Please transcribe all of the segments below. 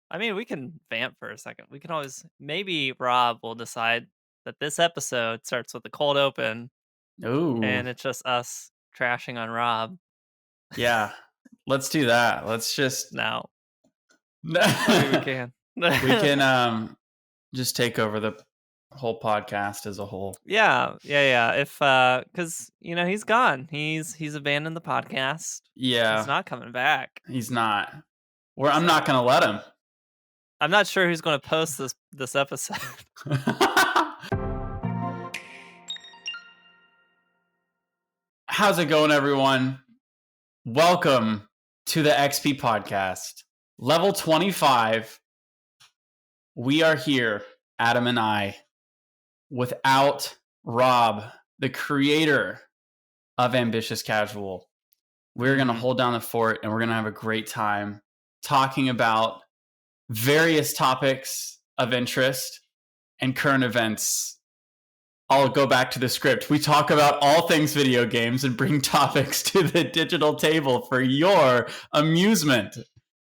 I mean, we can vamp for a second. We can always maybe Rob will decide that this episode starts with a cold open, Ooh, and it's just us trashing on Rob yeah. Let's do that. Let's just now. we I mean, we can. can just take over the whole podcast as a whole. Yeah. If because he's gone. He's abandoned the podcast. He's Yeah, not coming back. he's not. Or I'm not So gonna let him. I'm not sure who's going to post this episode. How's it going, everyone? Welcome to the XP podcast, level 25. We are here, Adam and I, without Rob, the creator of Ambitious Casual. We're going to hold down the fort and we're going to have a great time talking about various topics of interest and current events. I'll go back to the script. We talk about all things video games and bring topics to the digital table for your amusement.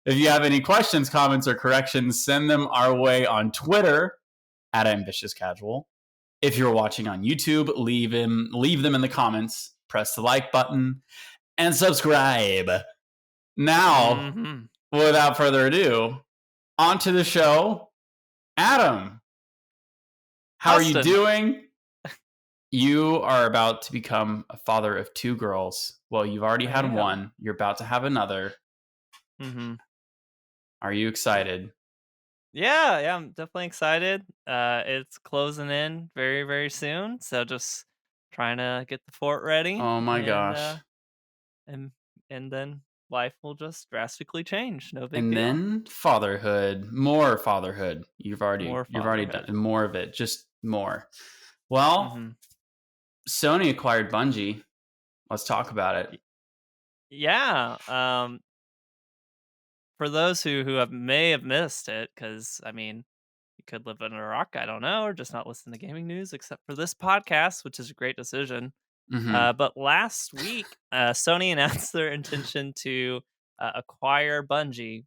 If you have any questions, comments, or corrections, send them our way on Twitter at Ambitious Casual. If you're watching on YouTube, leave them in the comments. Press the like button and subscribe. Now, without further ado, on to the show. Adam, how Austin. are you doing? You are about to become a father of 2 girls. Well, you've already had one. You're about to have another. Are you excited? Yeah, I'm definitely excited. It's closing in very, very soon, so just trying to get the fort ready. Oh my gosh. And then life will just drastically change. No big And deal. then fatherhood, more fatherhood. You've already fatherhood. done more of it, just more. Well, Sony acquired Bungie. Let's talk about it. Yeah. For those who may have missed it, because I mean, you could live under a rock, I don't know, or just not listen to gaming news, except for this podcast, which is a great decision. But last week, Sony announced their intention to acquire Bungie.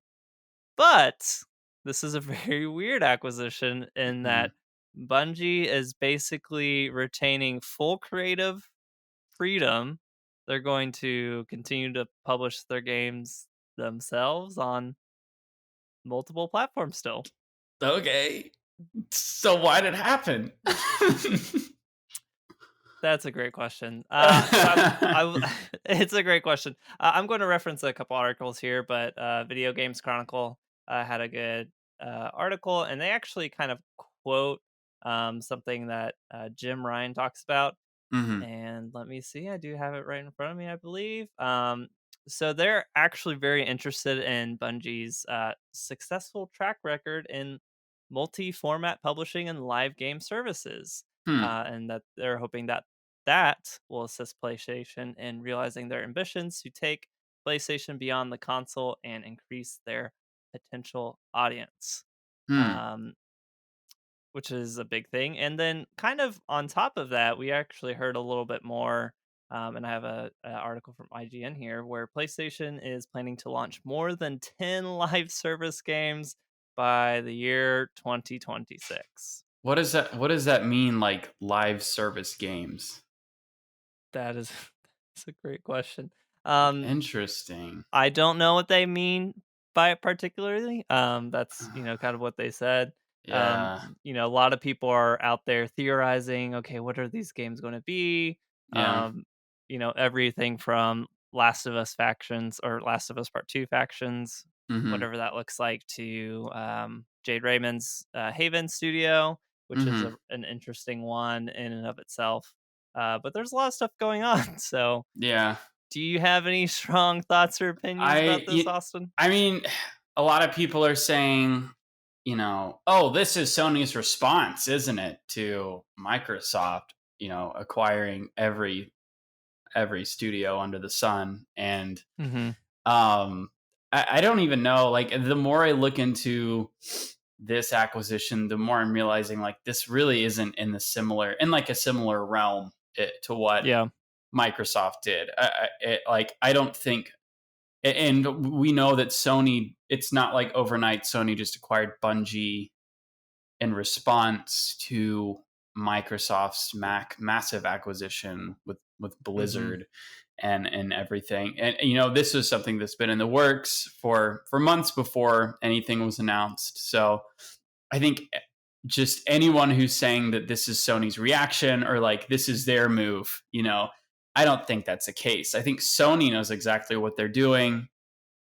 But this is a very weird acquisition in that Bungie is basically retaining full creative freedom. They're going to continue to publish their games themselves on multiple platforms still. Okay. So why did it happen? That's a great question. It's a great question. I'm going to reference a couple articles here, but Video Games Chronicle had a good article, and they actually kind of quote something that Jim Ryan talks about. And let me see, I do have it right in front of me, I believe. So they're actually very interested in Bungie's successful track record in multi-format publishing and live game services. And that they're hoping that will assist PlayStation in realizing their ambitions to take PlayStation beyond the console and increase their potential audience, which is a big thing. And then, kind of on top of that, we actually heard a little bit more. And I have an article from IGN here where PlayStation is planning to launch more than 10 live service games by the year 2026. What does that mean, like live service games? That's a great question. Interesting. I don't know what they mean by it particularly. That's kind of what they said. Yeah. A lot of people are out there theorizing, okay, what are these games going to be? Yeah. Everything from Last of Us factions or Last of Us Part 2 factions, whatever that looks like, to Jade Raymond's Haven Studio, which is an interesting one in and of itself. But there's a lot of stuff going on. So yeah. Do you have any strong thoughts or opinions about this, Austin? I mean, a lot of people are saying, oh, this is Sony's response, isn't it, to Microsoft, acquiring every studio under the sun. And I don't even know, like, the more I look into this acquisition, the more I'm realizing, like, this really isn't in a similar realm to what Microsoft did. I don't think and we know that Sony, it's not like overnight Sony just acquired Bungie in response to Microsoft's massive acquisition with Mm-hmm. Blizzard and everything. And this is something that's been in the works for months before anything was announced. So I think just anyone who's saying that this is Sony's reaction or like this is their move, I don't think that's the case. I think Sony knows exactly what they're doing.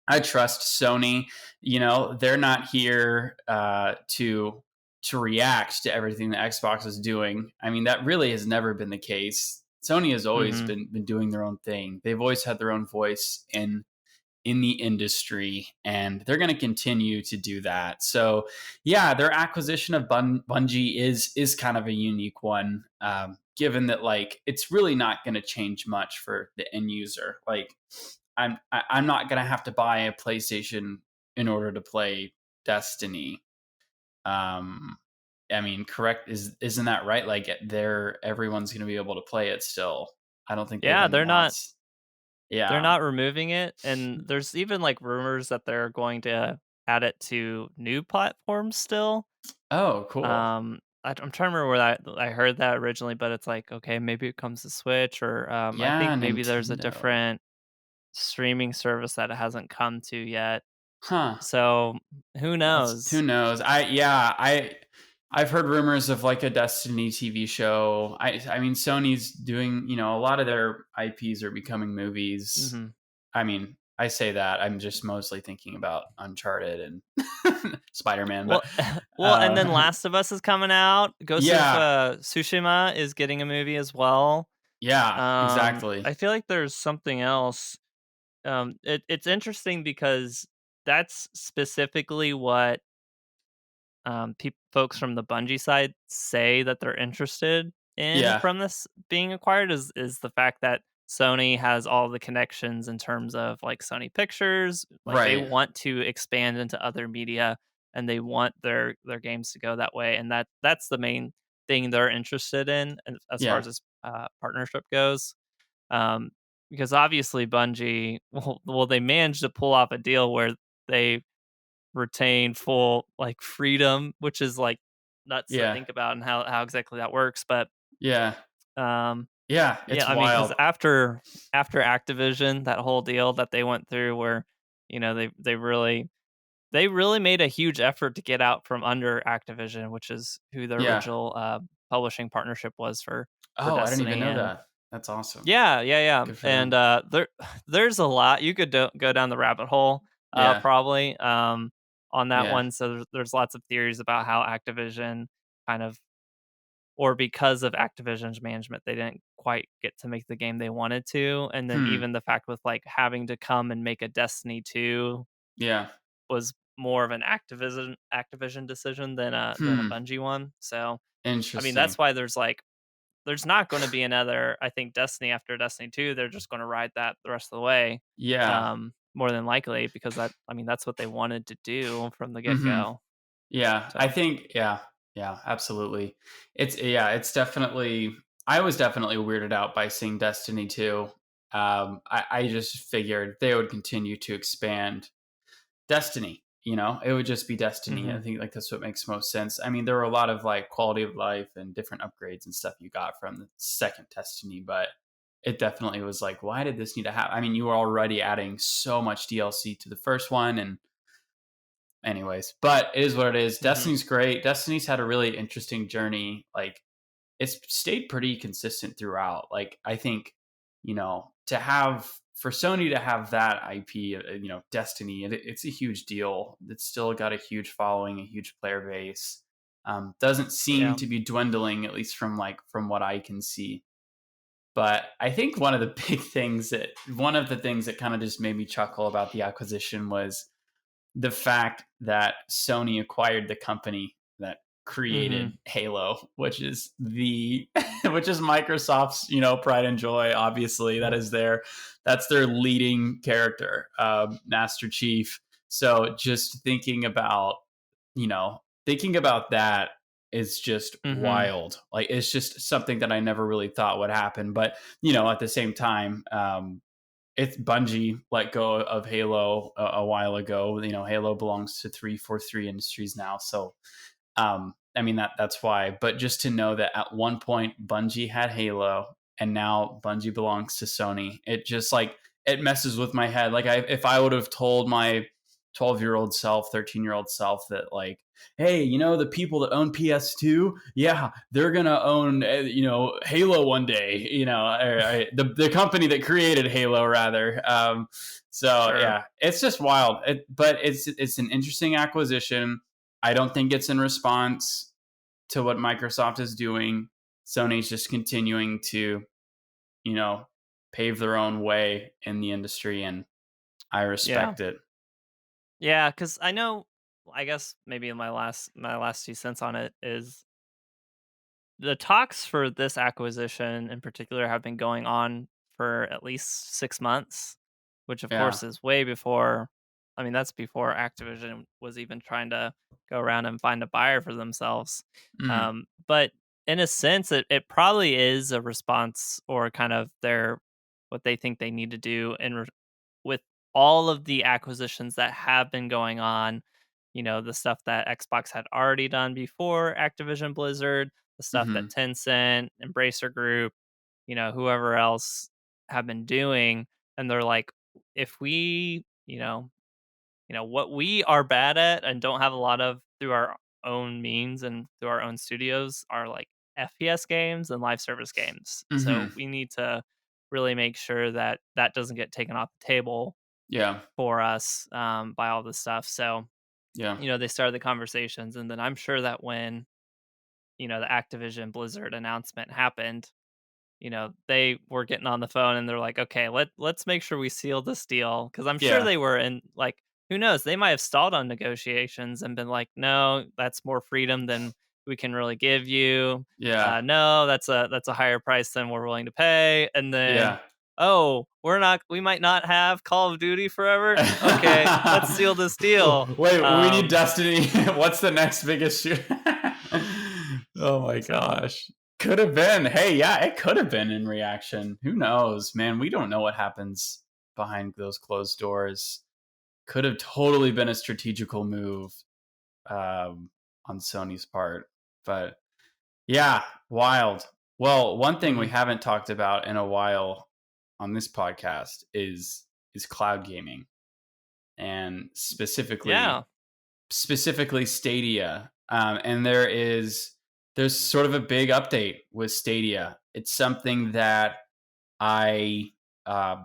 I trust Sony. They're not here to react to everything that Xbox is doing. I mean, that really has never been the case. Sony has always Mm-hmm. been doing their own thing. They've always had their own voice in the industry, and they're going to continue to do that. So, yeah, their acquisition of Bungie is kind of a unique one, given that like it's really not going to change much for the end user. Like, I'm not going to have to buy a PlayStation in order to play Destiny. Um, I mean, correct? Isn't that right? Like, everyone's going to be able to play it still. I don't think they have Yeah, any mods. they're Yeah. not removing it, and there's even like rumors that they're going to add it to new platforms still. Oh, cool. I'm trying to remember where that I heard that originally, but it's like, okay, maybe it comes to Switch, or I Yeah, think maybe there's a Nintendo. different streaming service that it hasn't come to yet. Huh. So who Who knows? knows? I've heard rumors of like a Destiny TV show. I mean Sony's doing, a lot of their IPs are becoming movies. Hmm. I mean, I say that. I'm just mostly thinking about Uncharted and Spider-Man, but Well, well, and then uh Last of Us is coming out. Ghost of yeah. Tsushima is getting a movie as well. Yeah, exactly. I feel like there's something else. It's interesting because that's specifically what folks from the Bungie side say that they're interested in Yeah. from this being acquired is the fact that Sony has all the connections in terms of like Sony Pictures, like they Right. want to expand into other media and they want their games to go that way, and that's the main thing they're interested in as far Yeah. as this partnership goes. Um, because obviously Bungie, well, they managed to pull off a deal where they retain full like freedom, which is like nuts to Yeah. think about and how exactly that works. But Yeah. um, Yeah, yeah, it's I mean, because wild. after Activision, that whole deal that they went through, where they really made a huge effort to get out from under Activision, which is who the Yeah. original publishing partnership was for Oh, I didn't even Destiny. know And that. That's awesome. yeah, yeah, yeah. Good for And them. there's a lot you could go down the rabbit hole, Yeah. probably, on that Yeah. one. So there's lots of theories about how Activision kind of, or because of Activision's management, they didn't quite get to make the game they wanted to. And then Hmm. even the fact with like having to come and make a Destiny 2 Yeah. was more of an Activision decision than a Hmm. Bungie one. So I mean, Interesting. that's why there's not gonna be another, I think, Destiny after Destiny 2. They're just gonna ride that the rest of the way, Yeah. more than likely, because I mean, that's what they wanted to do from the Hmm. get-go. Yeah. I So think, yeah. Yeah, absolutely. It's definitely, I was definitely weirded out by seeing Destiny 2. I just figured they would continue to expand Destiny. It would just be Destiny. I mhm, think like that's what makes most sense. I mean, there were a lot of like quality of life and different upgrades and stuff you got from the second Destiny, but it definitely was like, why did this need to happen? I mean, you were already adding so much DLC to the first one, and anyways, but it is what it is. mhm, Destiny's great. Destiny's had a really interesting journey. Like it's stayed pretty consistent throughout. Like I think, to have for Sony to have that IP, Destiny, it's a huge deal. It's still got a huge following, a huge player base. Doesn't seem yeah, to be dwindling, at least from what I can see. But I think one of the one of the things that kind of just made me chuckle about the acquisition was the fact that Sony acquired the company that mhm, created Halo, which is which is Microsoft's, pride and joy. Obviously, that's their leading character, Master Chief. So just thinking about that is just mhm, wild. Like it's just something that I never really thought would happen. But at the same time, it's Bungie let go of Halo a while ago. Halo belongs to 343 Industries now, so I mean that's why. But just to know that at one point Bungie had Halo, and now Bungie belongs to Sony, it just like it messes with my head. Like if I would have told my 12-year-old self, 13-year-old self that like, hey, the people that own PS2, yeah, they're gonna own Halo one day, the company that created Halo rather. So Sure. yeah, it's just wild. But it's an interesting acquisition. I don't think it's in response to what Microsoft is doing. Sony's just continuing to, pave their own way in the industry, and I Yeah. respect it. Yeah, because I know. I guess maybe my last 2 cents on it is the talks for this acquisition in particular have been going on for at least 6 months, which of Yeah. course is way before. I mean, that's before Activision was even trying to go around and find a buyer for themselves. Mm. But in a sense, it probably is a response or kind of their what they think they need to do with all of the acquisitions that have been going on. The stuff that Xbox had already done before Activision Blizzard, the stuff that Hmm. Tencent, Embracer Group, whoever else have been doing. And they're like, if we, what we are bad at and don't have a lot of through our own means and through our own studios are like FPS games and live service games. Hmm. So we need to really make sure that that doesn't get taken off the table Yeah. for us by all this stuff. So, Yeah. they started the conversations. And then I'm sure that when, the Activision Blizzard announcement happened, they were getting on the phone and they're like, okay, let's make sure we seal this deal. Cause I'm sure Yeah. they were in like, who knows? They might have stalled on negotiations and been like, no, that's more freedom than we can really give you. Yeah. No, that's a higher price than we're willing to pay. And then, Yeah. oh, we might not have Call of Duty forever. Okay, let's seal this deal. Wait, we need Destiny. What's the next biggest shoot? Oh my So gosh. Could have been. Hey, yeah, it could have been in reaction. Who knows, man? We don't know what happens behind those closed doors. Could have totally been a strategical move on Sony's part. But yeah, wild. Well, one thing we mhm. haven't talked about in a while on this podcast is cloud gaming, and Yeah. specifically Stadia. And there's sort of a big update with Stadia. It's something that I uh,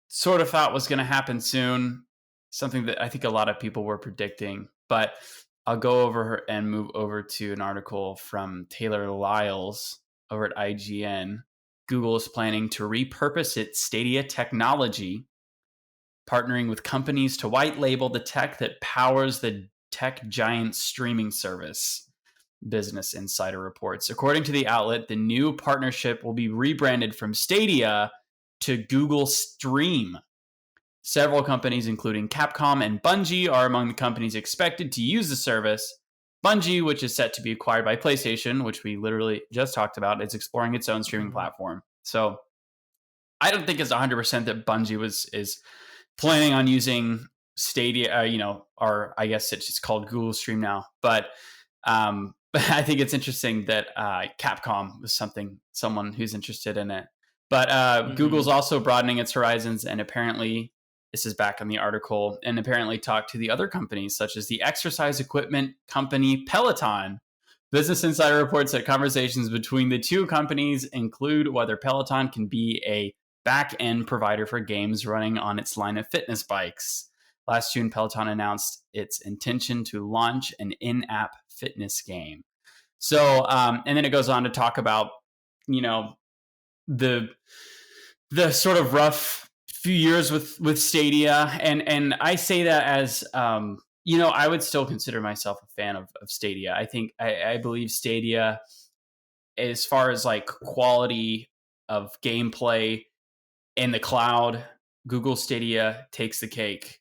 sort of thought was going to happen soon. Something that I think a lot of people were predicting, but I'll go over and move over to an article from Taylor Lyles over at IGN. Google is planning to repurpose its Stadia technology, partnering with companies to white label the tech that powers the tech giant streaming service. Business Insider reports. According to the outlet, the new partnership will be rebranded from Stadia to Google Stream. Several companies, including Capcom and Bungie, are among the companies expected to use the service. Bungie, which is set to be acquired by PlayStation, which we literally just talked about, is exploring its own streaming Mhm. platform. So I don't think it's 100% that Bungie is planning on using Stadia, or I guess it's just called Google Stream now. But but I think it's interesting that Capcom was someone who's interested in it. But Google's Mhm. also broadening its horizons, and apparently, this is back in the article, and apparently talked to the other companies, such as the exercise equipment company Peloton. Business Insider reports that conversations between the two companies include whether Peloton can be a back end provider for games running on its line of fitness bikes. Last June, Peloton announced its intention to launch an in app fitness game. So, and then it goes on to talk about, you know, the sort of rough few years with Stadia, and I say that as I would still consider myself a fan of Stadia. I believe Stadia, as far as like quality of gameplay in the cloud, Google Stadia takes the cake.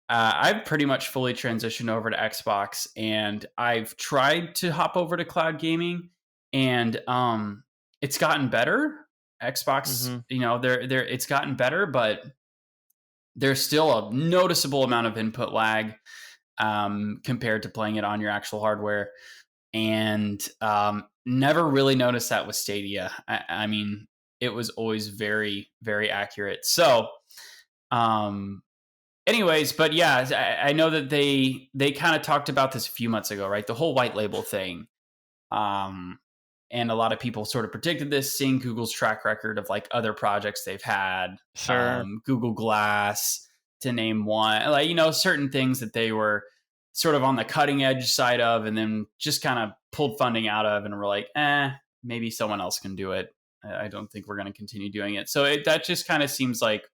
I've pretty much fully transitioned over to Xbox, and I've tried to hop over to cloud gaming, and it's gotten better. Xbox, Mm-hmm. they're it's gotten better, but there's still a noticeable amount of input lag compared to playing it on your actual hardware. And never really noticed that with Stadia. I mean, it was always very, very accurate. So, anyways, but yeah, I know that they kind of talked about this a few months ago, right? The whole white label thing. Um, and a lot of people sort of predicted this, seeing Google's track record of like other projects they've had, Sure. Google Glass to name one, like, certain things that they were sort of on the cutting edge side of, and then just kind of pulled funding out of, and were like, maybe someone else can do it. I don't think we're going to continue doing it. So that just kind of seems like,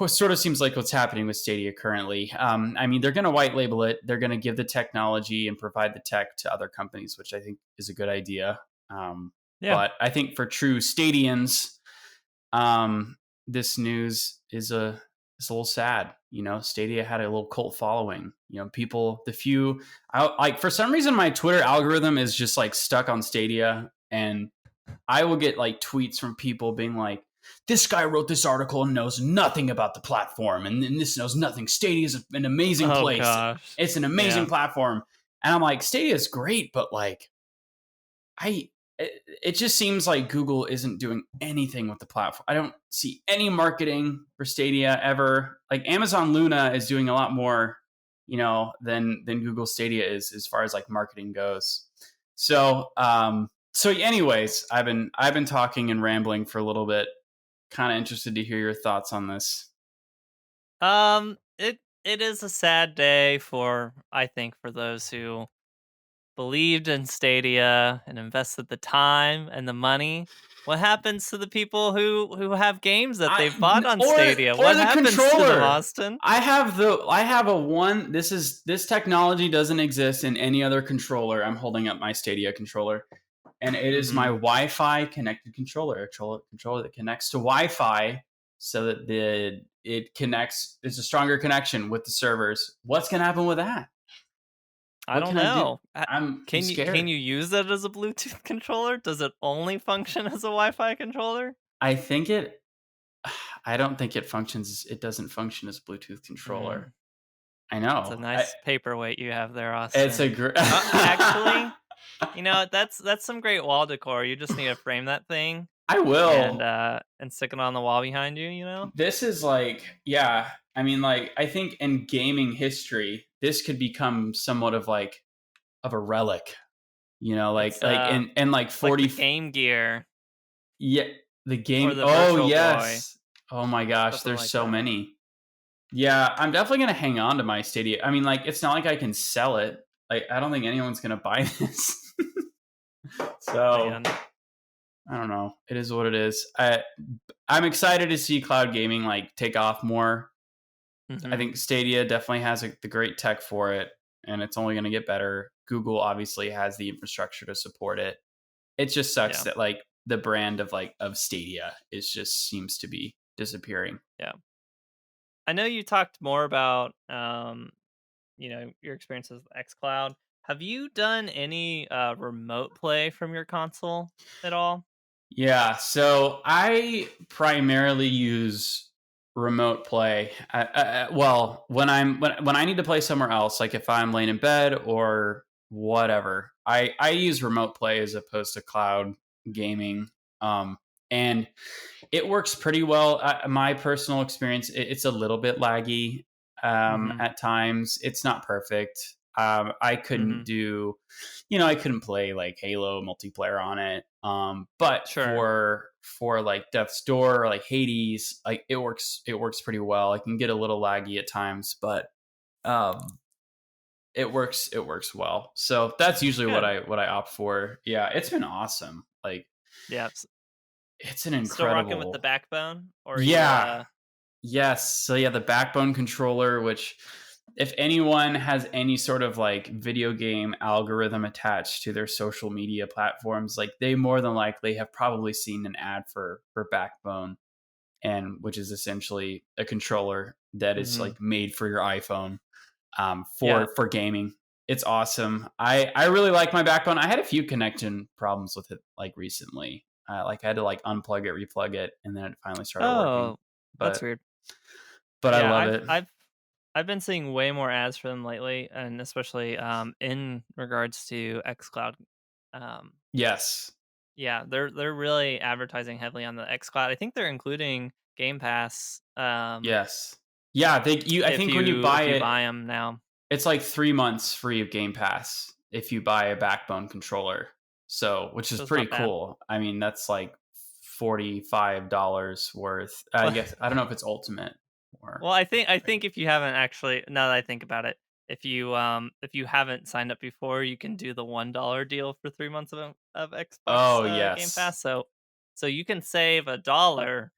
sort of seems like what's happening with Stadia currently. I mean, they're going to white label it. They're going to give the technology and provide the tech to other companies, which I think is a good idea. Yeah. But I think for true Stadians, this news is it's a little sad. Stadia had a little cult following. People, like, for some reason, my Twitter algorithm is just like stuck on Stadia, and I will get like tweets from people being like, this guy wrote this article and knows nothing about the platform, and this knows nothing. Stadia is an amazing Oh place. gosh. It's an amazing Yeah. platform. And I'm like, Stadia is great, but like, it just seems like Google isn't doing anything with the platform. I don't see any marketing for Stadia ever. Like, Amazon Luna is doing a lot more, than Google Stadia is, as far as like marketing goes. So, anyways, I've been talking and rambling for a little bit. Kind of interested to hear your thoughts on this. It is a sad day I think, for those who believed in Stadia and invested the time and the money. What happens to the people who have games that they've bought on Stadia? Or What the happens to them, controller. Austin? I have a one. This technology doesn't exist in any other controller. I'm holding up my Stadia controller, and it is my Mhm. Wi-Fi connected controller, a controller that connects to Wi-Fi, so that it connects. It's a stronger connection with the servers. What's gonna happen with that? I What don't can I do? know. I'm Can scared. you use it as a Bluetooth controller? Does it only function as a Wi-Fi controller? I think it. I don't think it functions. It doesn't function as a Bluetooth controller. Mm, I that's a know. nice paperweight you have there, It's a Austin. great. Actually, that's some great wall decor. You just need to frame that thing I will. and stick it on the wall behind you, you know? This is like, yeah. I mean, like, I think in gaming history, this could become somewhat of like of a relic. It's and like it's like the 40. Game Gear Yeah, the or game. the Oh Virtual Boy, yes. Oh my gosh, something there's like so that. many. Yeah, I'm definitely gonna hang on to my Stadia. I mean, like, it's not like I can sell it. Like, I don't think anyone's gonna buy this. So Man. I don't know. It is what it is. I'm excited to see cloud gaming like take off more. I Mhm. think Stadia definitely has the great tech for it, and it's only going to get better. Google obviously has the infrastructure to support it. It just sucks Yeah. that like the brand of Stadia is just seems to be disappearing. Yeah. I know you talked more about your experiences with xCloud. Have you done any remote play from your console at all? Yeah, so I primarily use remote play. Well, when I need to play somewhere else, like if I'm laying in bed or whatever, I use remote play as opposed to cloud gaming. And it works pretty well. My personal experience, it's a little bit laggy Mhm. at times. It's not perfect. I couldn't Mhm. do, I couldn't play like Halo multiplayer on it. But Sure. for like Death's Door or like Hades, like it works pretty well. I can get a little laggy at times, but um, it works well. So that's usually what Good. I opt for. Yeah, it's been awesome. Like, Yeah. it's an Still rocking with the incredible. backbone, or are you Yeah. Yes. So yeah, the backbone controller, which if anyone has any sort of like video game algorithm attached to their social media platforms, like they more than likely have probably seen an ad for backbone, and which is essentially a controller that is Mhm. like made for your iPhone, Yeah. for gaming. It's awesome. I really like my backbone. I had a few connection problems with it like recently. Like I had to like unplug it, replug it, and then it finally started working. Oh, that's But weird. I Yeah, love I've it. I've I've been seeing way more ads for them lately, and especially in regards to xCloud. Um, Yes. yeah, they're really advertising heavily on the xCloud. I think they're including Game Pass. Yes. Yeah, I think when you buy If you it, buy them now, it's like 3 months free of Game Pass if you buy a Backbone controller. So, which is so it's pretty not bad. cool. I mean, that's like $45 worth. I guess I don't know if it's ultimate or Well, I think if you haven't actually, now that I think about it, if you haven't signed up before, you can do the $1 deal for 3 months of Xbox Oh, Game yes. Pass. So you can save $1,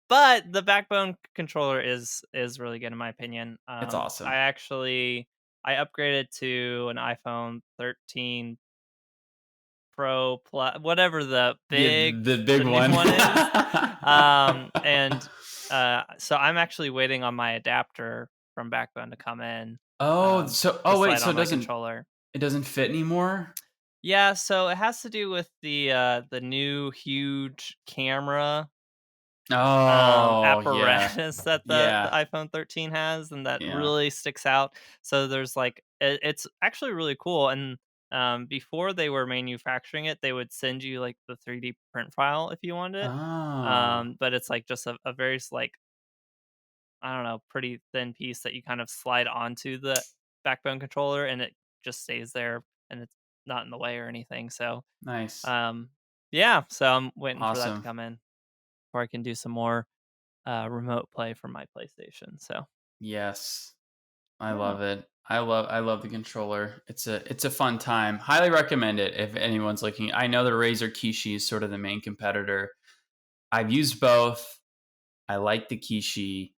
but the Backbone controller is really good in my opinion. It's awesome. I upgraded to an iPhone 13 Pro Plus, whatever The big the new one. one is. And so I'm actually waiting on my adapter from Backbone to come in to Wait, slide so on my controller. it doesn't fit anymore? Yeah, so it has to do with the new huge camera Oh, yeah. apparatus that the Yeah. iPhone 13 has, and that Yeah. really sticks out. So there's like it's actually really cool. And before they were manufacturing it, they would send you like the 3D print file if you wanted it. Oh, But it's like just a very like, I don't know, pretty thin piece that you kind of slide onto the Backbone controller, and it just stays there, and it's not in the way or anything. So nice. um yeah, so I'm waiting for that to Awesome. come in before I can do some more remote play from my PlayStation. So Yes. I yeah, love it. I love the controller. It's a fun time. Highly recommend it if anyone's looking. I know the Razer Kishi is sort of the main competitor. I've used both. I like the Kishi,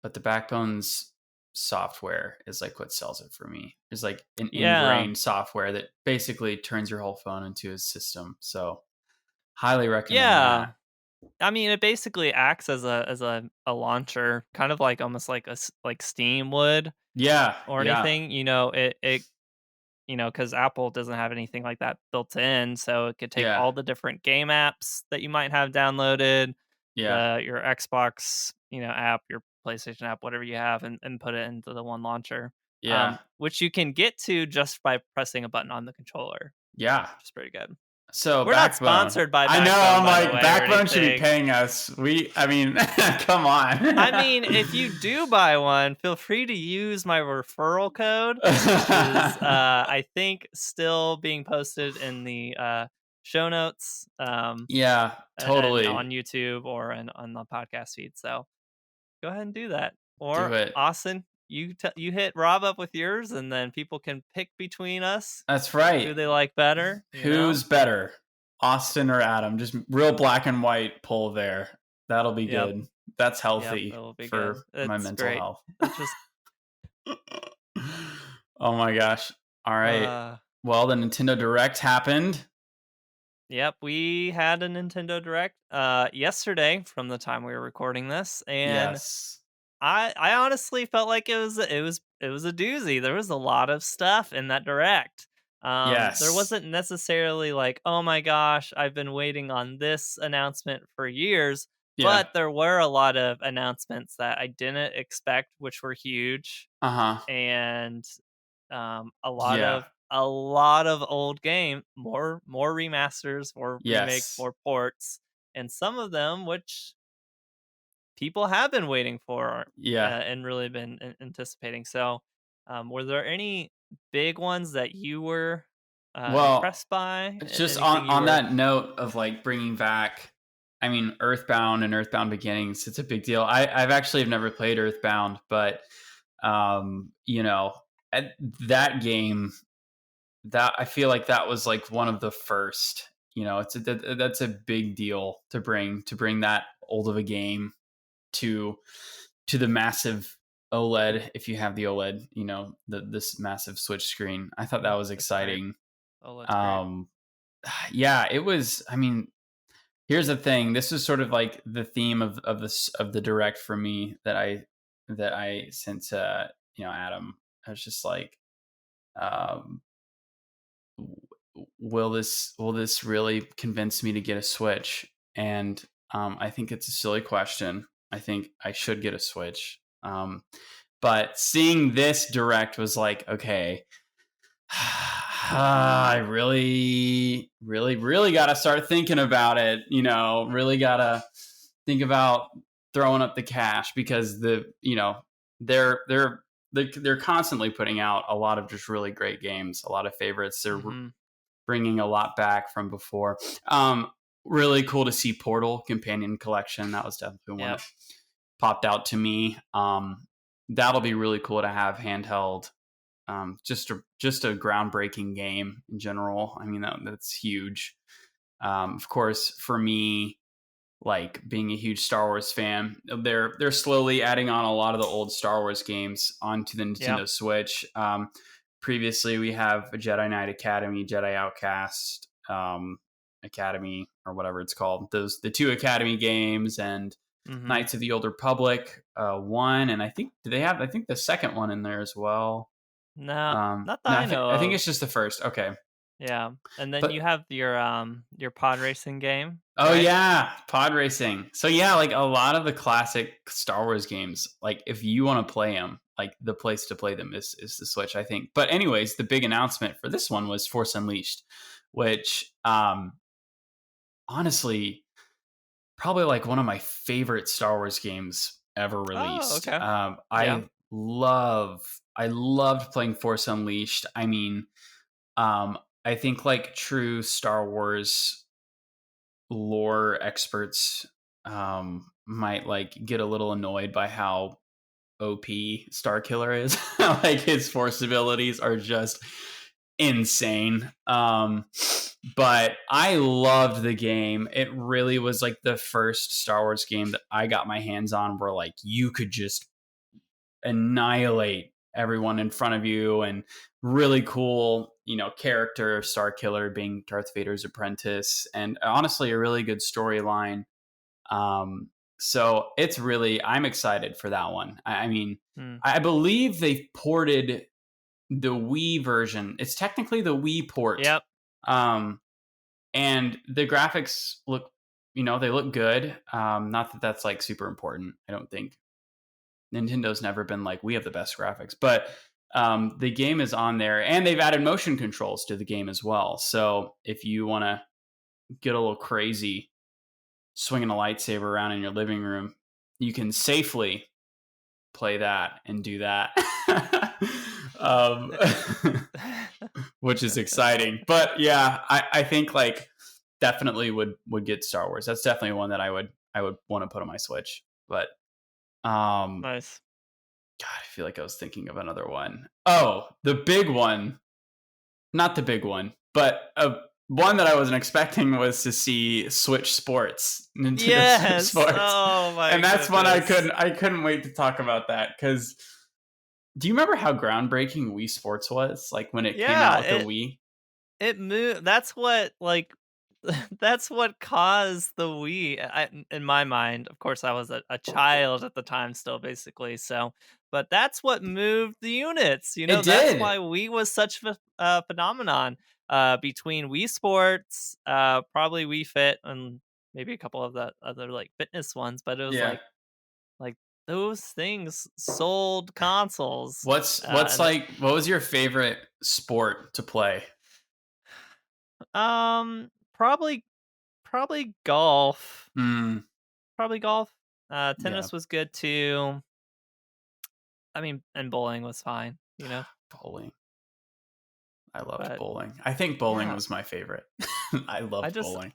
but the Backbone's software is like what sells it for me. It's like an yeah, ingrained software that basically turns your whole phone into a system. So highly recommend yeah. that. I mean, it basically acts as a launcher, kind of like almost like like Steam would Yeah, or yeah, anything. Because Apple doesn't have anything like that built in, so it could take yeah, all the different game apps that you might have downloaded, yeah, your Xbox, app, your PlayStation app, whatever you have, and put it into the one launcher, yeah, which you can get to just by pressing a button on the controller, yeah. which is pretty good. So We're not Backbone. sponsored by I know. Backbone, I'm by the like way, or Backbone should be anything. paying us. I mean, come I mean, on. if you do buy one, feel free to use my referral code, which is, I think, still being posted in the show notes, Yeah, and totally. on YouTube or on the podcast feed. So go ahead and do that. Do Or it. Austin, you hit Rob up with yours, and then people can pick between us That's who right. they like better. Who's better, Austin or Adam? Just real black and white poll there. That'll be Yep, good. That's yep, healthy it'll be for good. my It's mental great. health. It's just, Oh my gosh. All right. uh, Well, the Nintendo Direct happened. Yep, we had a Nintendo Direct yesterday from the time we were recording this, and Yes. I honestly felt like it was a doozy. There was a lot of stuff in that Direct. There Yes. wasn't necessarily like, "Oh my gosh, I've been waiting on this announcement for years," Yeah. but there were a lot of announcements that I didn't expect, which were huge, Uh huh. and Yeah. a lot of old game, more remasters, more remakes, Yes. more ports, and some of them which people have been waiting for, Yeah. and really been anticipating. So, were there any big ones that you were Well, impressed by? just Anything you on were? that note of like bringing back, I mean, Earthbound and Earthbound Beginnings, it's a big deal. I've actually have never played Earthbound, but you know, that game, that I feel like that was like one of the first. You know, that's a big deal to bring that old of a game to the massive OLED. If you have the OLED, you know, this massive Switch screen. I thought that Mm, was that's great. exciting. Oh, that's great. Um, yeah, it was. I mean, here's the thing. This is sort of like the theme of this of the direct for me that I sent to Adam. I was just like, um, will this really convince me to get a Switch? And I think it's a silly question. I think I should get a Switch. But seeing this direct was like, okay, I really, really, really got to start thinking about it. Really got to think about throwing up the cash, because they're constantly putting out a lot of just really great games, a lot of favorites. They're Mm-hmm. bringing a lot back from before. Really cool to see Portal Companion Collection. That was definitely one Yep. that popped out to me. That'll be really cool to have handheld. Just a groundbreaking game in general. I mean, that's huge. Of course, for me, like being a huge Star Wars fan, they're slowly adding on a lot of the old Star Wars games onto the Nintendo Yep. Switch. Previously, we have a Jedi Knight Academy, Jedi Outcast Academy, or whatever it's called. The two Academy games, and Mm-hmm. Knights of the Old Republic one, and I think the second one in there as well. No, not that No, I know I think of. it's just the first. Okay, Yeah, and then you but have your pod racing game, oh right? yeah, pod racing. So yeah, like a lot of the classic Star Wars games, like if you want to play them, like the place to play them is the Switch, I think. But anyways, the big announcement for this one was Force Unleashed, which honestly, probably like one of my favorite Star Wars games ever Oh, released. okay. Yeah. I loved playing Force Unleashed. I mean, I think like true Star Wars lore experts might like get a little annoyed by how OP Starkiller is. Like his force abilities are just insane. But I loved the game. It really was like the first Star Wars game that I got my hands on where like you could just annihilate everyone in front of you, and really cool, character Starkiller being Darth Vader's apprentice, and honestly a really good storyline. So I'm excited for that one. I mean, Hmm. I believe they've ported the Wii version. It's technically the Wii port. Yep. Um, and the graphics they look good. Not that that's like super important. I don't think Nintendo's never been like, we have the best graphics, but the game is on there, and they've added motion controls to the game as well. So if you want to get a little crazy swinging a lightsaber around in your living room, you can safely play that and do that. um, which is exciting. But yeah, I think like definitely would get Star Wars. That's definitely one that I would want to put on my Switch. But Nice. God, I feel like I was thinking of another one. Oh, the big one. Not the big one, but one that I wasn't expecting was to see Switch Sports, Nintendo Switch Yes. Sports. Oh my And that's one goodness. I couldn't wait to talk about that, because do you remember how groundbreaking Wii Sports was? Like when it came Yeah, out with the Wii? it moved. That's what like that's what caused the Wii. In my mind, of course, I was a child at the time, still basically. So, but that's what moved the units. It That's did. why Wii was such a phenomenon. Between Wii Sports, probably Wii Fit, and maybe a couple of the other like fitness ones, but it was Yeah. like those things sold consoles. What's And like what was your favorite sport to play? probably golf. Hmm. Probably golf. Yeah, Tennis was good too. I mean, and bowling was fine. bowling. I loved But bowling. I think bowling yeah, was my favorite. I I loved just bowling.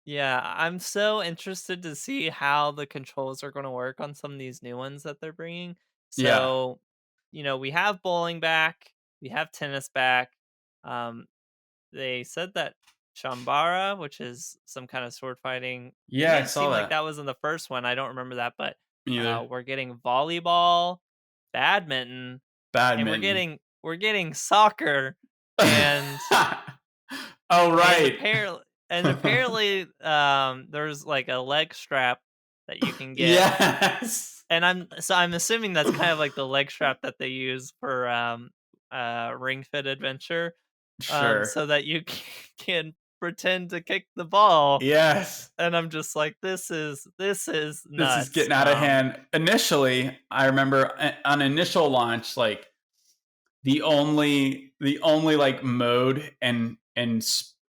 yeah, I'm so interested to see how the controls are going to work on some of these new ones that they're bringing. Yeah. So, we have bowling back, we have tennis back. Um, they said that Chambara, which is some kind of sword fighting, Yeah, I didn't saw seem like that. that was in the first one. I don't remember that, but Me either. we're getting volleyball, badminton, and we're Badminton. getting soccer, and Oh and right. apparently there's like a leg strap that you can get, Yes. and I'm assuming that's kind of like the leg strap that they use for Ring Fit Adventure. Sure. so that you can pretend to kick the ball. Yes. And I'm just like, this is This is nuts. getting out of hand. Initially, I remember on initial launch, like the only like mode and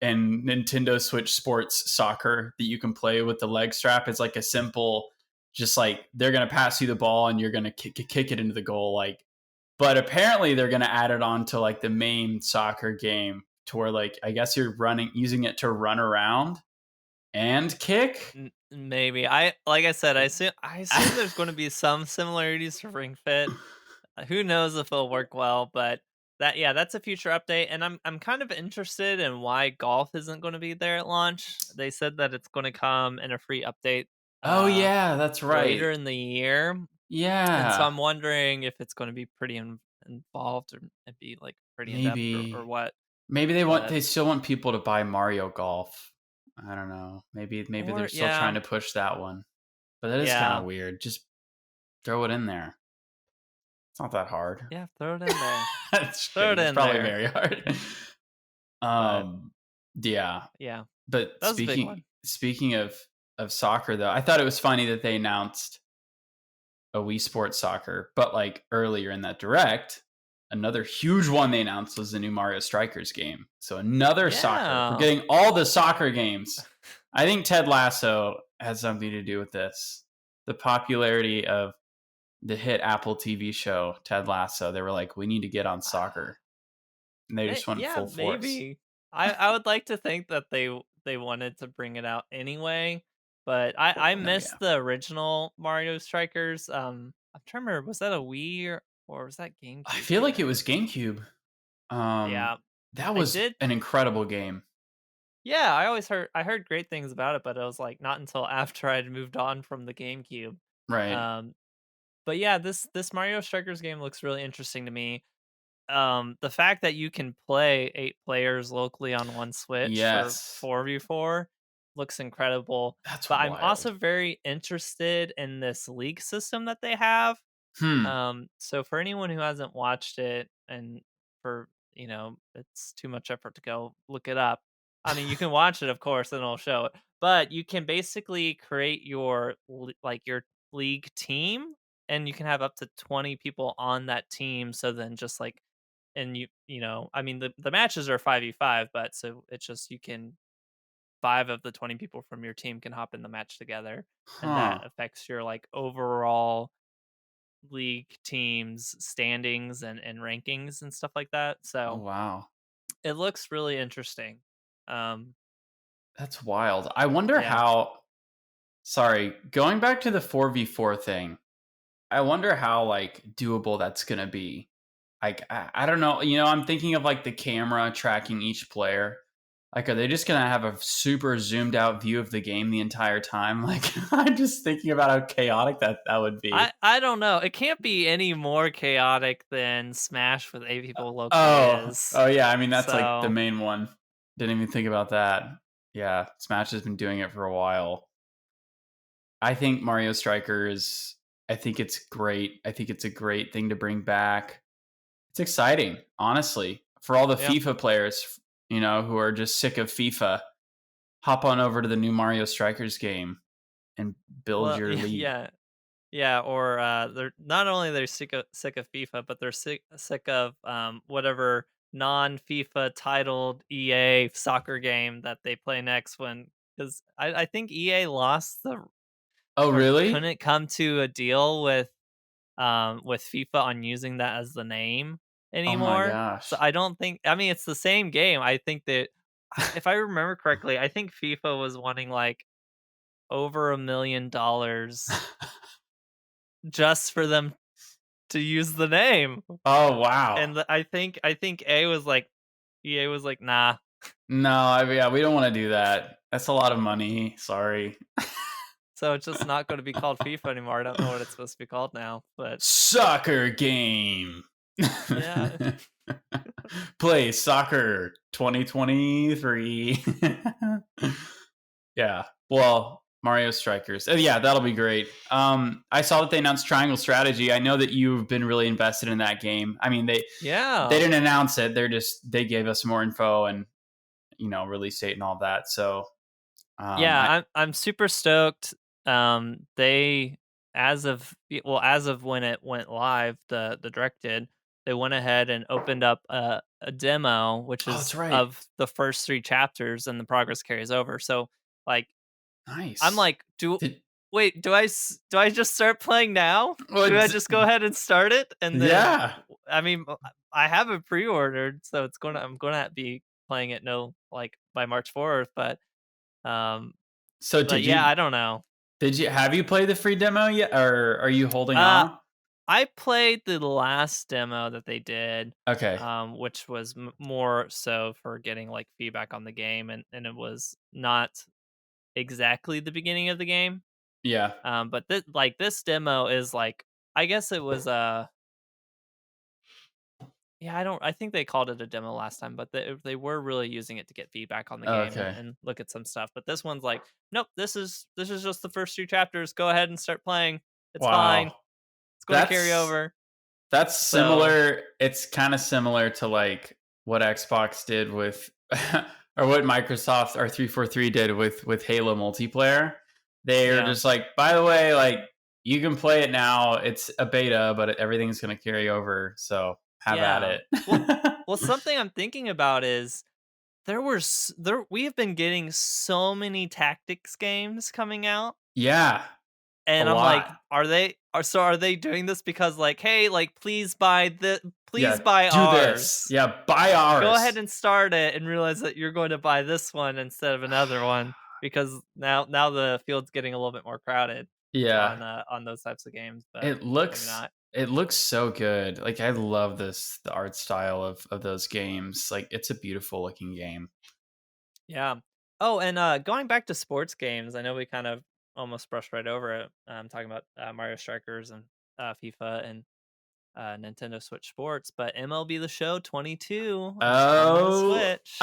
Nintendo Switch Sports Soccer that you can play with the leg strap is like a simple, just like they're gonna pass you the ball and you're gonna kick it into the goal. Like, but apparently they're gonna add it on to like the main soccer game to where like I guess you're using it to run around and kick. Maybe like I said, I assume there's going to be some similarities to Ring Fit. Who knows if it'll work well, but that's a future update, and I'm kind of interested in why golf isn't going to be there at launch. They said that it's going to come in a free update Oh uh yeah, that's right. later in the year, and so Yeah, I'm wondering if it's going to be pretty involved or and be like pretty in depth or maybe what. maybe But they still want people to buy Mario Golf. I don't know. Maybe they're or still trying yeah, to push that one. But that is kind yeah, of weird. Just throw it in there. It's not that hard. yeah, throw it in there, Just throw it kidding. It's in probably there. very hard. But um yeah. yeah, But that was a big one. speaking of soccer though, I thought it was funny that they announced a Wii Sports Soccer, but like earlier in that direct, another huge one they announced was the new Mario Strikers game. So another soccer. We're Yeah. getting all the soccer games. I think Ted Lasso has something to do with this. The popularity of the hit Apple TV show Ted Lasso. They were like, we need to get on soccer, and they just went Yeah, full force. maybe. I would like to think that they wanted to bring it out anyway, but I No, yeah. missed the original Mario Strikers. I'm trying to remember, was that a Wii or was that I GameCube feel like it even? was GameCube. Um, Yeah, that I was did. an incredible game. Yeah, I heard great things about it, but it was like not until after I'd moved on from the GameCube. Right. Um, but yeah, this Mario Strikers game looks really interesting to me. The fact that you can play 8 players locally on one Switch for Yes. 4v4 looks incredible, That's but I'm wild. also very interested in this league system that they have. Hmm. So for anyone who hasn't watched it and for, it's too much effort to go look it up. I mean, you can watch it, of course, and it'll show it, but you can basically create your league team, and you can have up to 20 people on that team. So then just like, and I mean, the matches are 5v5, but so it's just you can 5 of the 20 people from your team can hop in the match together, and that Huh. affects your like overall league teams standings and rankings and stuff like that. Oh So wow. it looks really interesting. Um, That's wild. I wonder yeah. how. Sorry, going back to the 4v4 thing. I wonder how like doable that's gonna be. Like I don't know. I'm thinking of like the camera tracking each player. Like, are they just gonna have a super zoomed out view of the game the entire time? Like, I'm just thinking about how chaotic that would be. I don't know. It can't be any more chaotic than Smash with 8 people locally Oh, is. oh yeah. I mean, that's like the So, main one. Didn't even think about that. Yeah, Smash has been doing it for a while. I think Mario Strikers. I think it's great. I think it's a great thing to bring back. It's exciting, honestly, for all the yeah. FIFA players, who are just sick of FIFA. Hop on over to the new Mario Strikers game and build Well, your league. yeah. Yeah, or they're not only they're sick of FIFA, but they're sick of whatever non-FIFA titled EA soccer game that they play next when because I think EA lost the Oh, or really? couldn't come to a deal with FIFA on using that as the name Oh my anymore. So gosh. I don't think I mean it's the same game. I think that if I remember correctly, I think FIFA was wanting like over $1 million just for them to use the name. Oh wow. And I think EA was like, "Nah." No, yeah, we don't want to do that. That's a lot of money. Sorry. So it's just not gonna be called FIFA anymore. I don't know what it's supposed to be called now, but Soccer game. yeah. Play soccer 2023. Yeah. Well, Mario Strikers. Yeah, that'll be great. I saw that they announced Triangle Strategy. I know that you've been really invested in that game. I mean, they Yeah. didn't announce it. They gave us more info and release date and all that. So Yeah, I I'm super stoked. They as of when it went live, the direct did, they went ahead and opened up a demo, which oh, that's is right. of the first 3 chapters, and the progress carries over. So, like, I'm Nice. like, do Did, wait, do I just start playing now? well, Do I just go ahead and start it? And then, yeah. I mean, I have it pre-ordered, so I'm gonna be playing it by March 4th, um, So but yeah, I don't know. have you played the free demo yet, or are you holding Uh, on? I played the last demo that they did, Okay. which was more so for getting like feedback on the game, and it was not exactly the beginning of the game. Yeah. But this demo is like, I guess it was yeah, I think they called it a demo last time, but they were really using it to get feedback on the game Okay. and look at some stuff. But this one's like, nope, this is just the first 2 chapters. Go ahead and start playing. It's fine. Wow. It's going to carry That's over. That's So similar. It's kind of similar to like what Xbox did with, or what Microsoft or 343 did with Halo multiplayer. They're yeah, just like, by the way, like you can play it now. It's a beta, but everything's going to carry over. So have at yeah. it. Well, something I'm thinking about is there we have been getting so many tactics games coming out. Yeah, a And I'm like, lot. are they doing this because like, hey, like please Yeah, buy do this. ours. Yeah, buy Go ahead ours. and start it and realize that you're going to buy this one instead of another one because now the field's getting a little bit more crowded Yeah, on those types of games, but it maybe looks not. it looks so good. Like I love the art style of those games. Like it's a beautiful looking game. Yeah. Oh, and going back to sports games, I know we kind of almost brushed right over it. Talking about Mario Strikers and FIFA and Nintendo Switch Sports, but MLB The Show 22 is coming to Oh. Switch.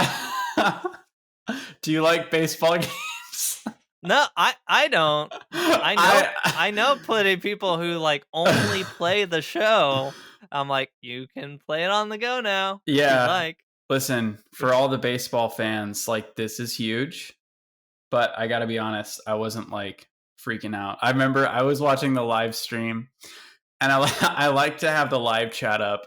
Do you like baseball games? No, I don't. I I know plenty of people who like only play the show. I'm like, you can play it on the go now if you'd yeah. like. Listen, for all the baseball fans, like this is huge, but I got to be honest, I wasn't like freaking out. I remember I was watching the live stream and I like to have the live chat up,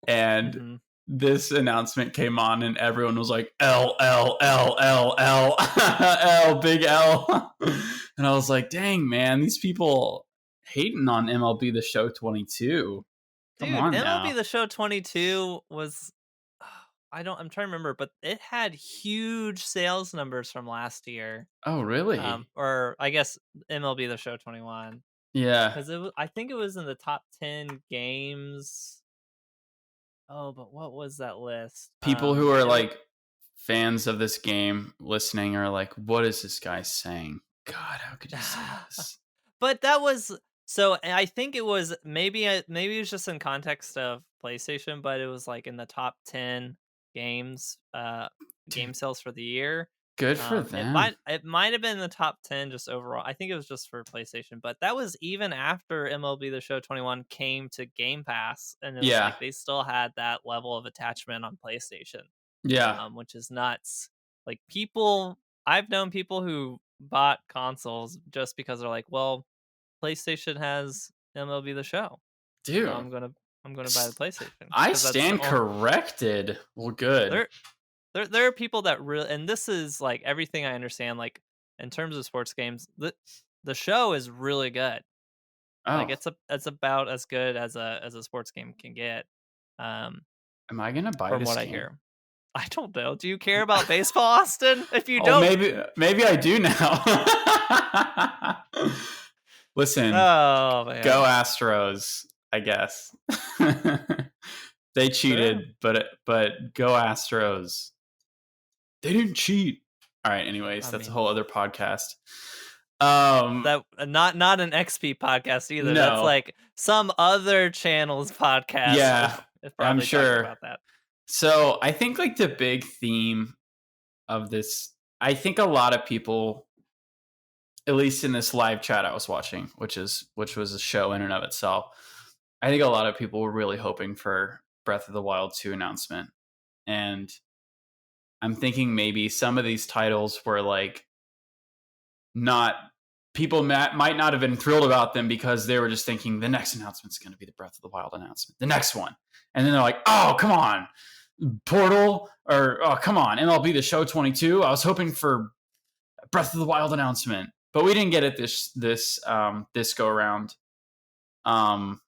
and Hmm. this announcement came on and everyone was like L L L L L L big L. And I was like, dang man, these people hating on MLB The Show 22. Come Dude, on MLB now. The Show 22 was I'm trying to remember, but it had huge sales numbers from last year. Oh really? Or I guess MLB The Show 21 Yeah. because I think it was in the top 10 games. Oh, but what was that list? People who are like fans of this game listening are like, what is this guy saying? God, how could you say this? But that was so I think it was maybe it was just in context of PlayStation, but it was like in the top 10 games, game Dude, sales for the year. good for them. It might have been the top 10 just overall. I think it was just for PlayStation, but that was even after MLB The Show 21 came to Game Pass, and it was Yeah. like they still had that level of attachment on PlayStation, Yeah. which is nuts. Like I've known people who bought consoles just because they're like, well, PlayStation has MLB The Show, so Dude. I'm gonna buy the PlayStation I because that's the stand only. corrected. Well, good. There there are people that really, and this is like everything I understand. Like in terms of sports games, the show is really good. Like Oh, it's about as good as a sports game can get. Um, am I gonna buy from this what I game? hear. I don't know. Do you care about baseball, Austin? If you Oh, don't, maybe I do now. Listen, oh go man, Astros, I guess. They true. cheated, but go Astros. They didn't cheat. All right, anyways, I that's a mean, whole other podcast. Um that not an XP podcast either. That's no. like some other channel's podcast. Yeah, If I'm probably talking sure. about that. So, I think like the big theme of this, I think a lot of people at least in this live chat I was watching, which was a show in and of itself, I think a lot of people were really hoping for Breath of the Wild 2 announcement. And I'm thinking maybe some of these titles were like not people might not have been thrilled about them because they were just thinking the next announcement's going to be the Breath of the Wild announcement, the next one. And then they're like, oh, come on, Portal, or oh, come on, MLB The Show 22. I was hoping for Breath of the Wild announcement, but we didn't get it this go around. Are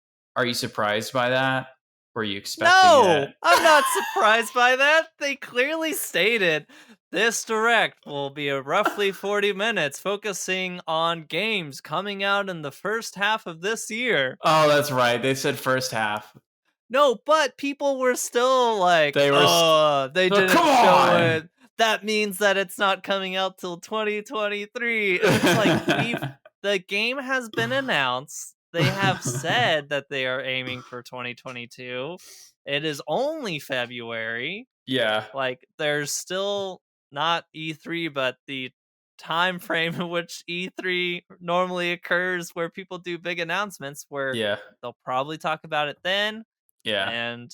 you surprised by that? Were you expecting No, it? I'm not surprised by that. They clearly stated this direct will be a roughly 40 minutes focusing on games coming out in the first half of this year. Oh, that's right. They said first half. No, but people were still like, They were oh, they oh, didn't come show on! it. That means that it's not coming out till 2023. And it's like, the game has been announced. They have said that they are aiming for 2022. It is only February. Yeah. Like, there's still not E3, but the time frame in which E3 normally occurs where people do big announcements where Yeah. they'll probably talk about it then. Yeah. And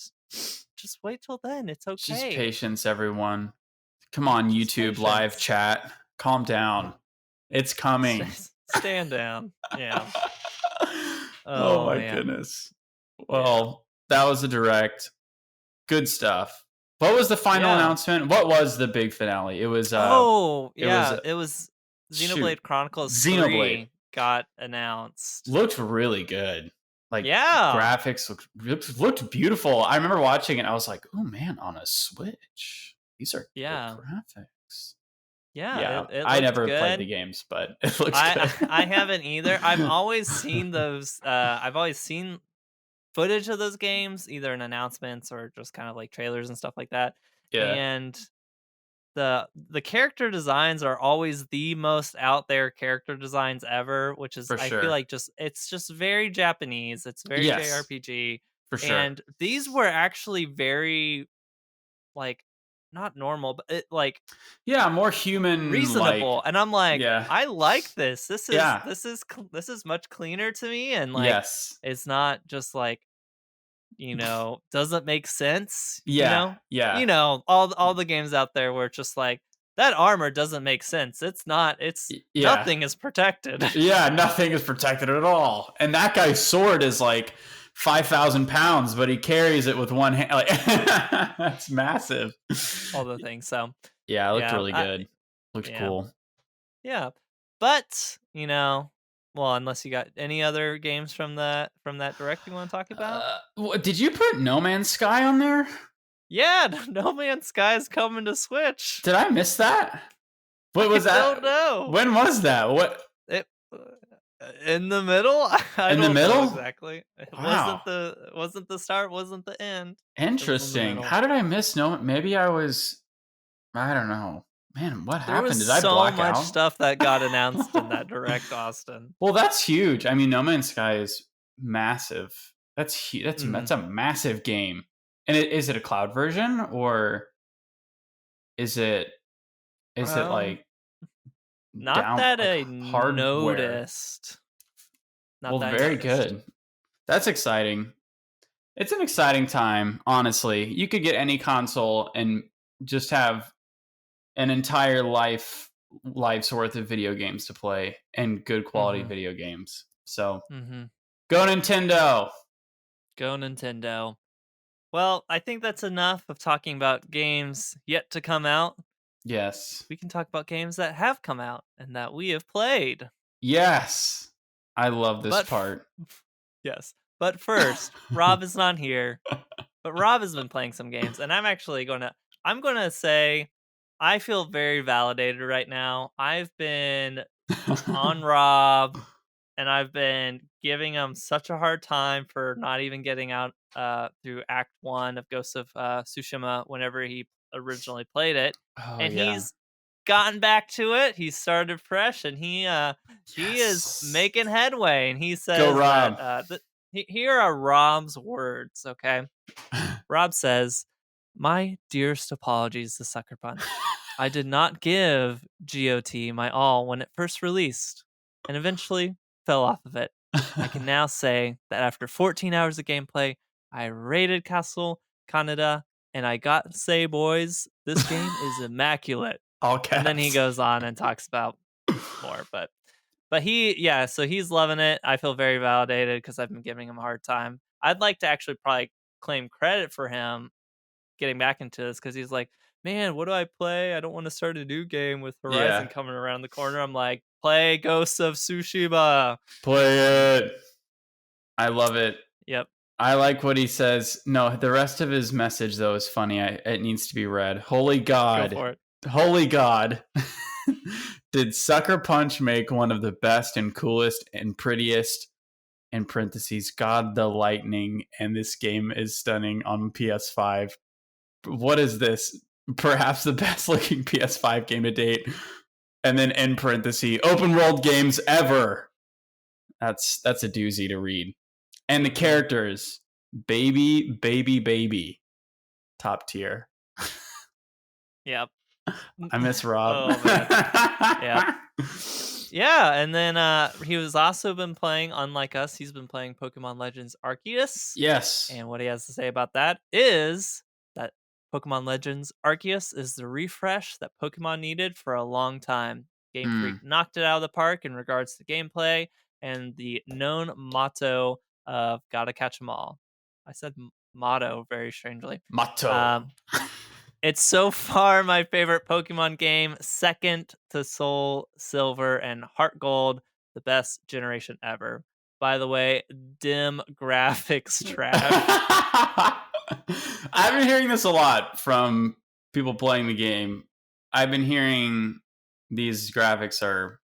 just wait till then. It's okay. Just patience, everyone. Come on, YouTube live chat. Calm down. It's coming. Stand down. Yeah. Oh my goodness. Well, that was a direct. Good stuff. What was the final announcement? What was the big finale? It was it was Xenoblade Chronicles 3 got announced. Looked really good. Like graphics looked beautiful. I remember watching it and I was like, oh man, on a Switch. These are good graphics. Yeah. I never played the games, but it looks good. I haven't either. I've always seen those I've always seen footage of those games, either in announcements or just kind of like trailers and stuff like that. Yeah. And the character designs are always the most out there character designs ever, which is I feel like it's just very Japanese. It's very JRPG. For sure. And these were actually very like not normal, but more human, reasonable. And I'm like, yeah. I like this. This is much cleaner to me, and like it's not just like, doesn't make sense. Yeah. All the games out there where it's just like that armor doesn't make sense. It's not. It's nothing is protected. Yeah, nothing is protected at all. And that guy's sword is like 5,000 pounds, but he carries it with one hand. Like, that's massive. All the things. So yeah, it looked really good. Looked cool. Yeah, but well, unless you got any other games from that direct you want to talk about. Did you put No Man's Sky on there? Yeah, No Man's Sky is coming to Switch. Did I miss that? What was that? I don't know. When was that? What? In the middle? In the middle? Exactly. It wasn't the start, wasn't the end. Interesting. How did I miss Maybe I don't know. Man, what happened? Did I black out? So much stuff that got announced in that direct, Austin. Well, that's huge. I mean, No Man's Sky is massive. That's huge. That's a massive game. And is it a cloud version or is it like not that I noticed? Well, very good. That's exciting. It's an exciting time, honestly. You could get any console and just have an entire life's worth of video games to play and good quality video games. So, go Nintendo. Go Nintendo. Well, I think that's enough of talking about games yet to come out. Yes. We can talk about games that have come out and that we have played. Yes. I love this part. Yes. But first, Rob is not here. But Rob has been playing some games, and I'm actually going to say I feel very validated right now. I've been on Rob, and I've been giving him such a hard time for not even getting out through Act 1 of Ghost of Tsushima whenever he originally played it. He's gotten back to it. He started fresh, and he is making headway. And he says, "Go Rob." Here are Rob's words, okay? Rob says, "My dearest apologies to Sucker Punch. I did not give GOT my all when it first released. and eventually fell off of it. I can now say that after 14 hours of gameplay, I rated Castle Canada, and I got to say, boys, this game is immaculate. All And then he caps. goes on and talks about more, but so he's loving it. I feel very validated because I've been giving him a hard time. I'd like to actually probably claim credit for him getting back into this because he's like, "Man, what do I play? I don't want to start a new game with Horizon Yeah. coming around the corner." I'm like, "Play Ghosts of Tsushima." Play it. I love it. Yep, I like what he says. No, the rest of his message though is funny. It needs to be read. Holy go God. for it. Holy God. Did Sucker Punch make one of the best and coolest and prettiest, in parentheses, God the Lightning, and this game is stunning on PS5. What is this? Perhaps the best looking PS5 game to date. And then in parentheses, open world games ever. That's a doozy to read. And the characters, baby, top tier. Yep. I miss Rob. Oh man. Yep. Yeah, and then he was also been playing, unlike us, he's been playing Pokemon Legends Arceus. Yes. And what he has to say about that is that Pokemon Legends Arceus is the refresh that Pokemon needed for a long time. Game Freak knocked it out of the park in regards to gameplay and the known motto of gotta catch 'em all. I said motto very strangely. Motto. Um, it's so far my favorite Pokemon game, second to Soul Silver and Heart Gold, the best generation ever. By the way, dim graphics trash. I've been hearing this a lot from people playing the game. I've been hearing these graphics are.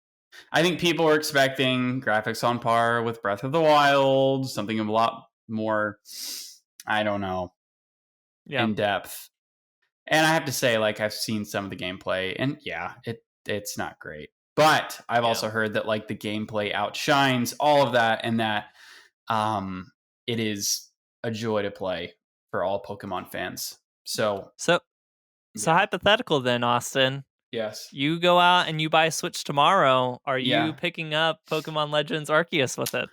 I think people were expecting graphics on par with Breath of the Wild, something a lot more, I don't know, Yeah, in depth. And I have to say, like, I've seen some of the gameplay, and yeah, it's not great. But I've yeah. also heard that like the gameplay outshines all of that, and that it is a joy to play for all Pokemon fans. So So yeah, hypothetical then, Austin. yes, You go out and you buy a Switch tomorrow. Are you yeah. picking up Pokemon Legends Arceus with it?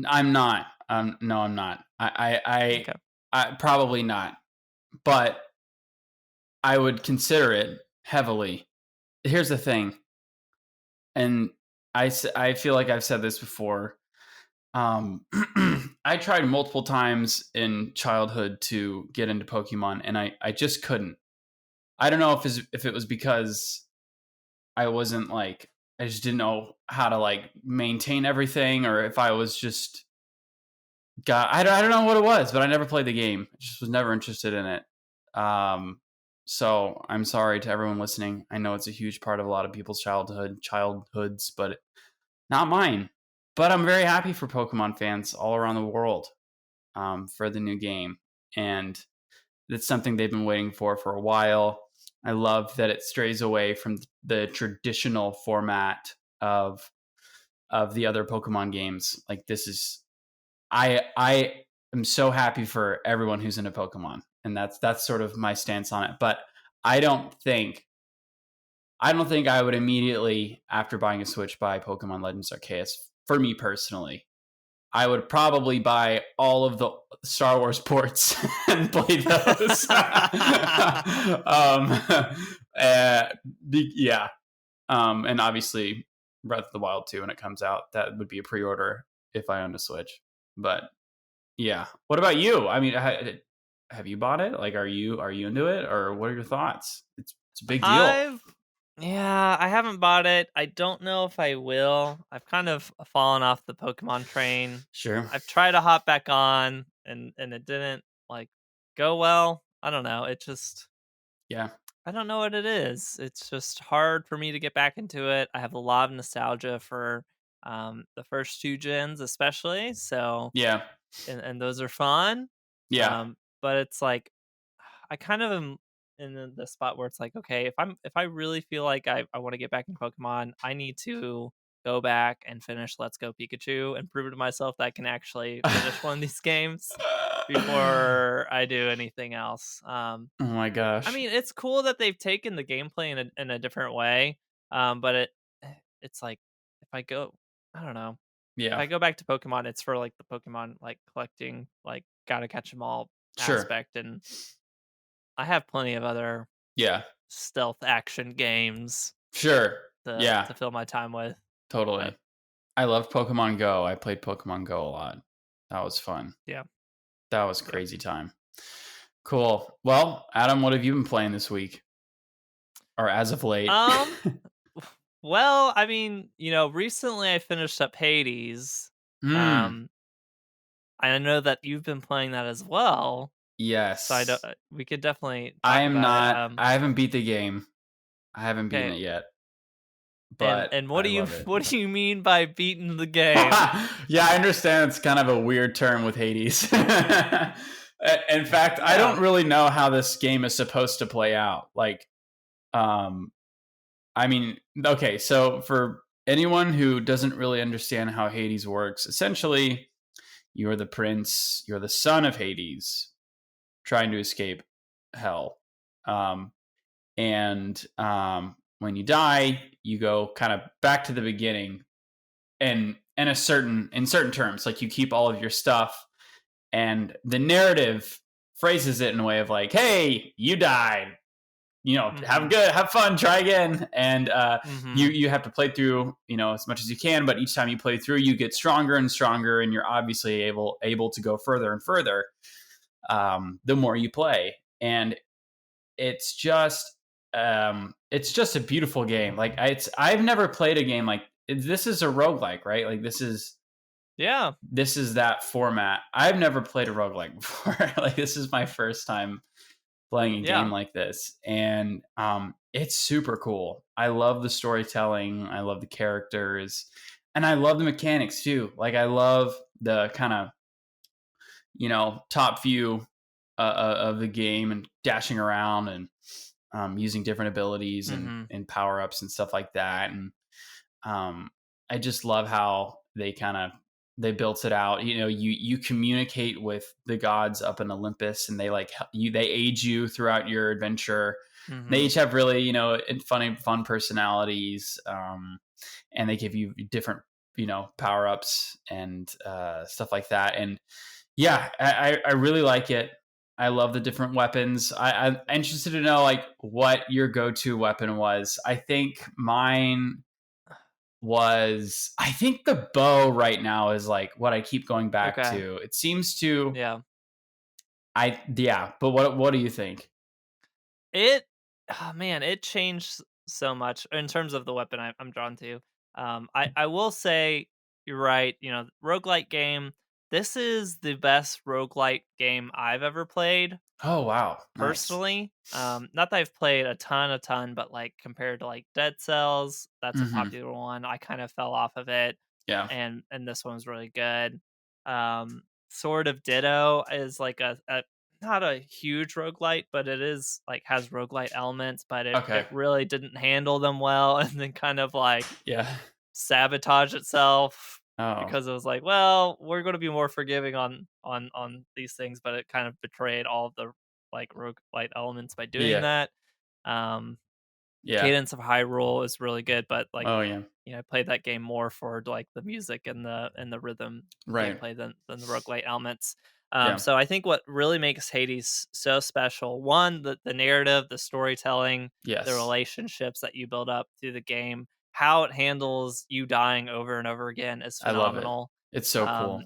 I'm not. No, I'm not. Okay. I probably not. But I would consider it heavily. Here's the thing, and I feel like I've said this before. I tried multiple times in childhood to get into Pokemon, and I just couldn't. I don't know if it was because I wasn't like I just didn't know how to like maintain everything, or if I was just I don't know what it was, but I never played the game. I just was never interested in it. So I'm sorry to everyone listening. I know it's a huge part of a lot of people's childhoods, but not mine. But I'm very happy for Pokemon fans all around the world for the new game, and it's something they've been waiting for a while. I love that it strays away from the traditional format of the other Pokemon games. Like this is I am so happy for everyone who's into Pokemon, and that's sort of my stance on it. But I don't think I would immediately after buying a Switch buy Pokemon Legends Arceus. For me personally, I would probably buy all of the Star Wars ports and play those. Yeah, and obviously Breath of the Wild 2 when it comes out. That would be a pre-order if I owned a Switch. But yeah, what about you? I mean, have you bought it? Like, are you into it, or what are your thoughts? It's a big deal. I've Yeah, I haven't bought it. I don't know if I will. I've kind of fallen off the Pokemon train. Sure. I've tried to hop back on and it didn't like go well. I don't know. It just Yeah. I don't know what it is. It's just hard for me to get back into it. I have a lot of nostalgia for the first two gens especially. So Yeah. and those are fun. Yeah. But it's like I kind of am in the spot where it's like, okay, if I really feel like I want to get back in Pokemon, I need to go back and finish Let's Go Pikachu and prove to myself that I can actually finish one of these games before I do anything else. Oh my I gosh. mean, it's cool that they've taken the gameplay in a different way. But it's like if I go I don't know. If Yeah. I go back to Pokemon, it's for like the Pokemon like collecting, like gotta catch them all Sure. aspect, and I have plenty of other Yeah. stealth action games Sure. to Yeah. fill my time with. But Totally. I love Pokemon Go. I played Pokemon Go a lot. That was fun. yeah, That was yeah. crazy time. Cool. Well, Adam, what have you been playing this week or as of late? Um, well, I mean, recently I finished up Hades. Hmm. Um, I know that you've been playing that as well, so I don't. Yes. We could definitely I talk am about it. not. I haven't beat the game. I haven't beaten Okay. it yet, And but and what I do you love it. what do you mean by beating the game? Yeah, I understand it's kind of a weird term with Hades. In fact, I Yeah. don't really know how this game is supposed to play out. Like, um, I mean, okay, so for anyone who doesn't really understand how Hades works, essentially, you're the prince, you're the son of Hades, trying to escape hell. Um, and when you die, you go kind of back to the beginning, and in certain terms, like you keep all of your stuff, and the narrative phrases it in a way of like, "Hey, you died. Mhm. have fun, try again." And you Mhm. you have to play through as much as you can, but each time you play through, you get stronger and stronger, and you're obviously able to go further and further the more you play. And it's just it's just a beautiful game. Like I've never played a game like this. Is a roguelike, right? Like Yeah. this is that format. I've never played a roguelike before. Like this is my first time playing a game Yeah. like this, and it's super cool. I love the storytelling, I love the characters, and I love the mechanics too. Like I love the kind of top view of the game, and dashing around, and using different abilities and Mhm. power ups and stuff like that. And um, I just love how they built it out. You communicate with the gods up in Olympus, and they like they aid you throughout your adventure. They Mhm. each have really fun personalities, and they give you different power ups and stuff like that. And yeah, I really like it. I love the different weapons. I'm interested to know like what your go-to weapon was. I think mine was, I think the bow right now is like what I keep going back Okay. to. It seems to Yeah. I yeah, but what do you think? It oh man, it changed so much in terms of the weapon I'm drawn to. I will say you're right. Roguelite game. This is the best roguelite game I've ever played Oh wow, nice. personally. Not that I've played a ton, but like compared to like Dead Cells, that's a Mhm. popular one. I kind of fell off of it, Yeah. and this one's really good. Sort of Ditto is like a not a huge roguelite, but it is like has roguelite elements, but it Okay. really didn't handle them well, and then kind of like Yeah. sabotage itself Oh. because it was like, well, we're going to be more forgiving on these things, but it kind of betrayed all of the like roguelite elements by doing Yeah. that. Um, Yeah. Cadence of Hyrule is really good, but like Oh yeah. I played that game more for like the music and the rhythm Right. gameplay than the roguelite elements. Yeah. So I think what really makes Hades so special, one, the narrative, the storytelling, the Yes. relationships that you build up through the game, how it handles you dying over and over again is I love it. phenomenal. It's so Um, cool.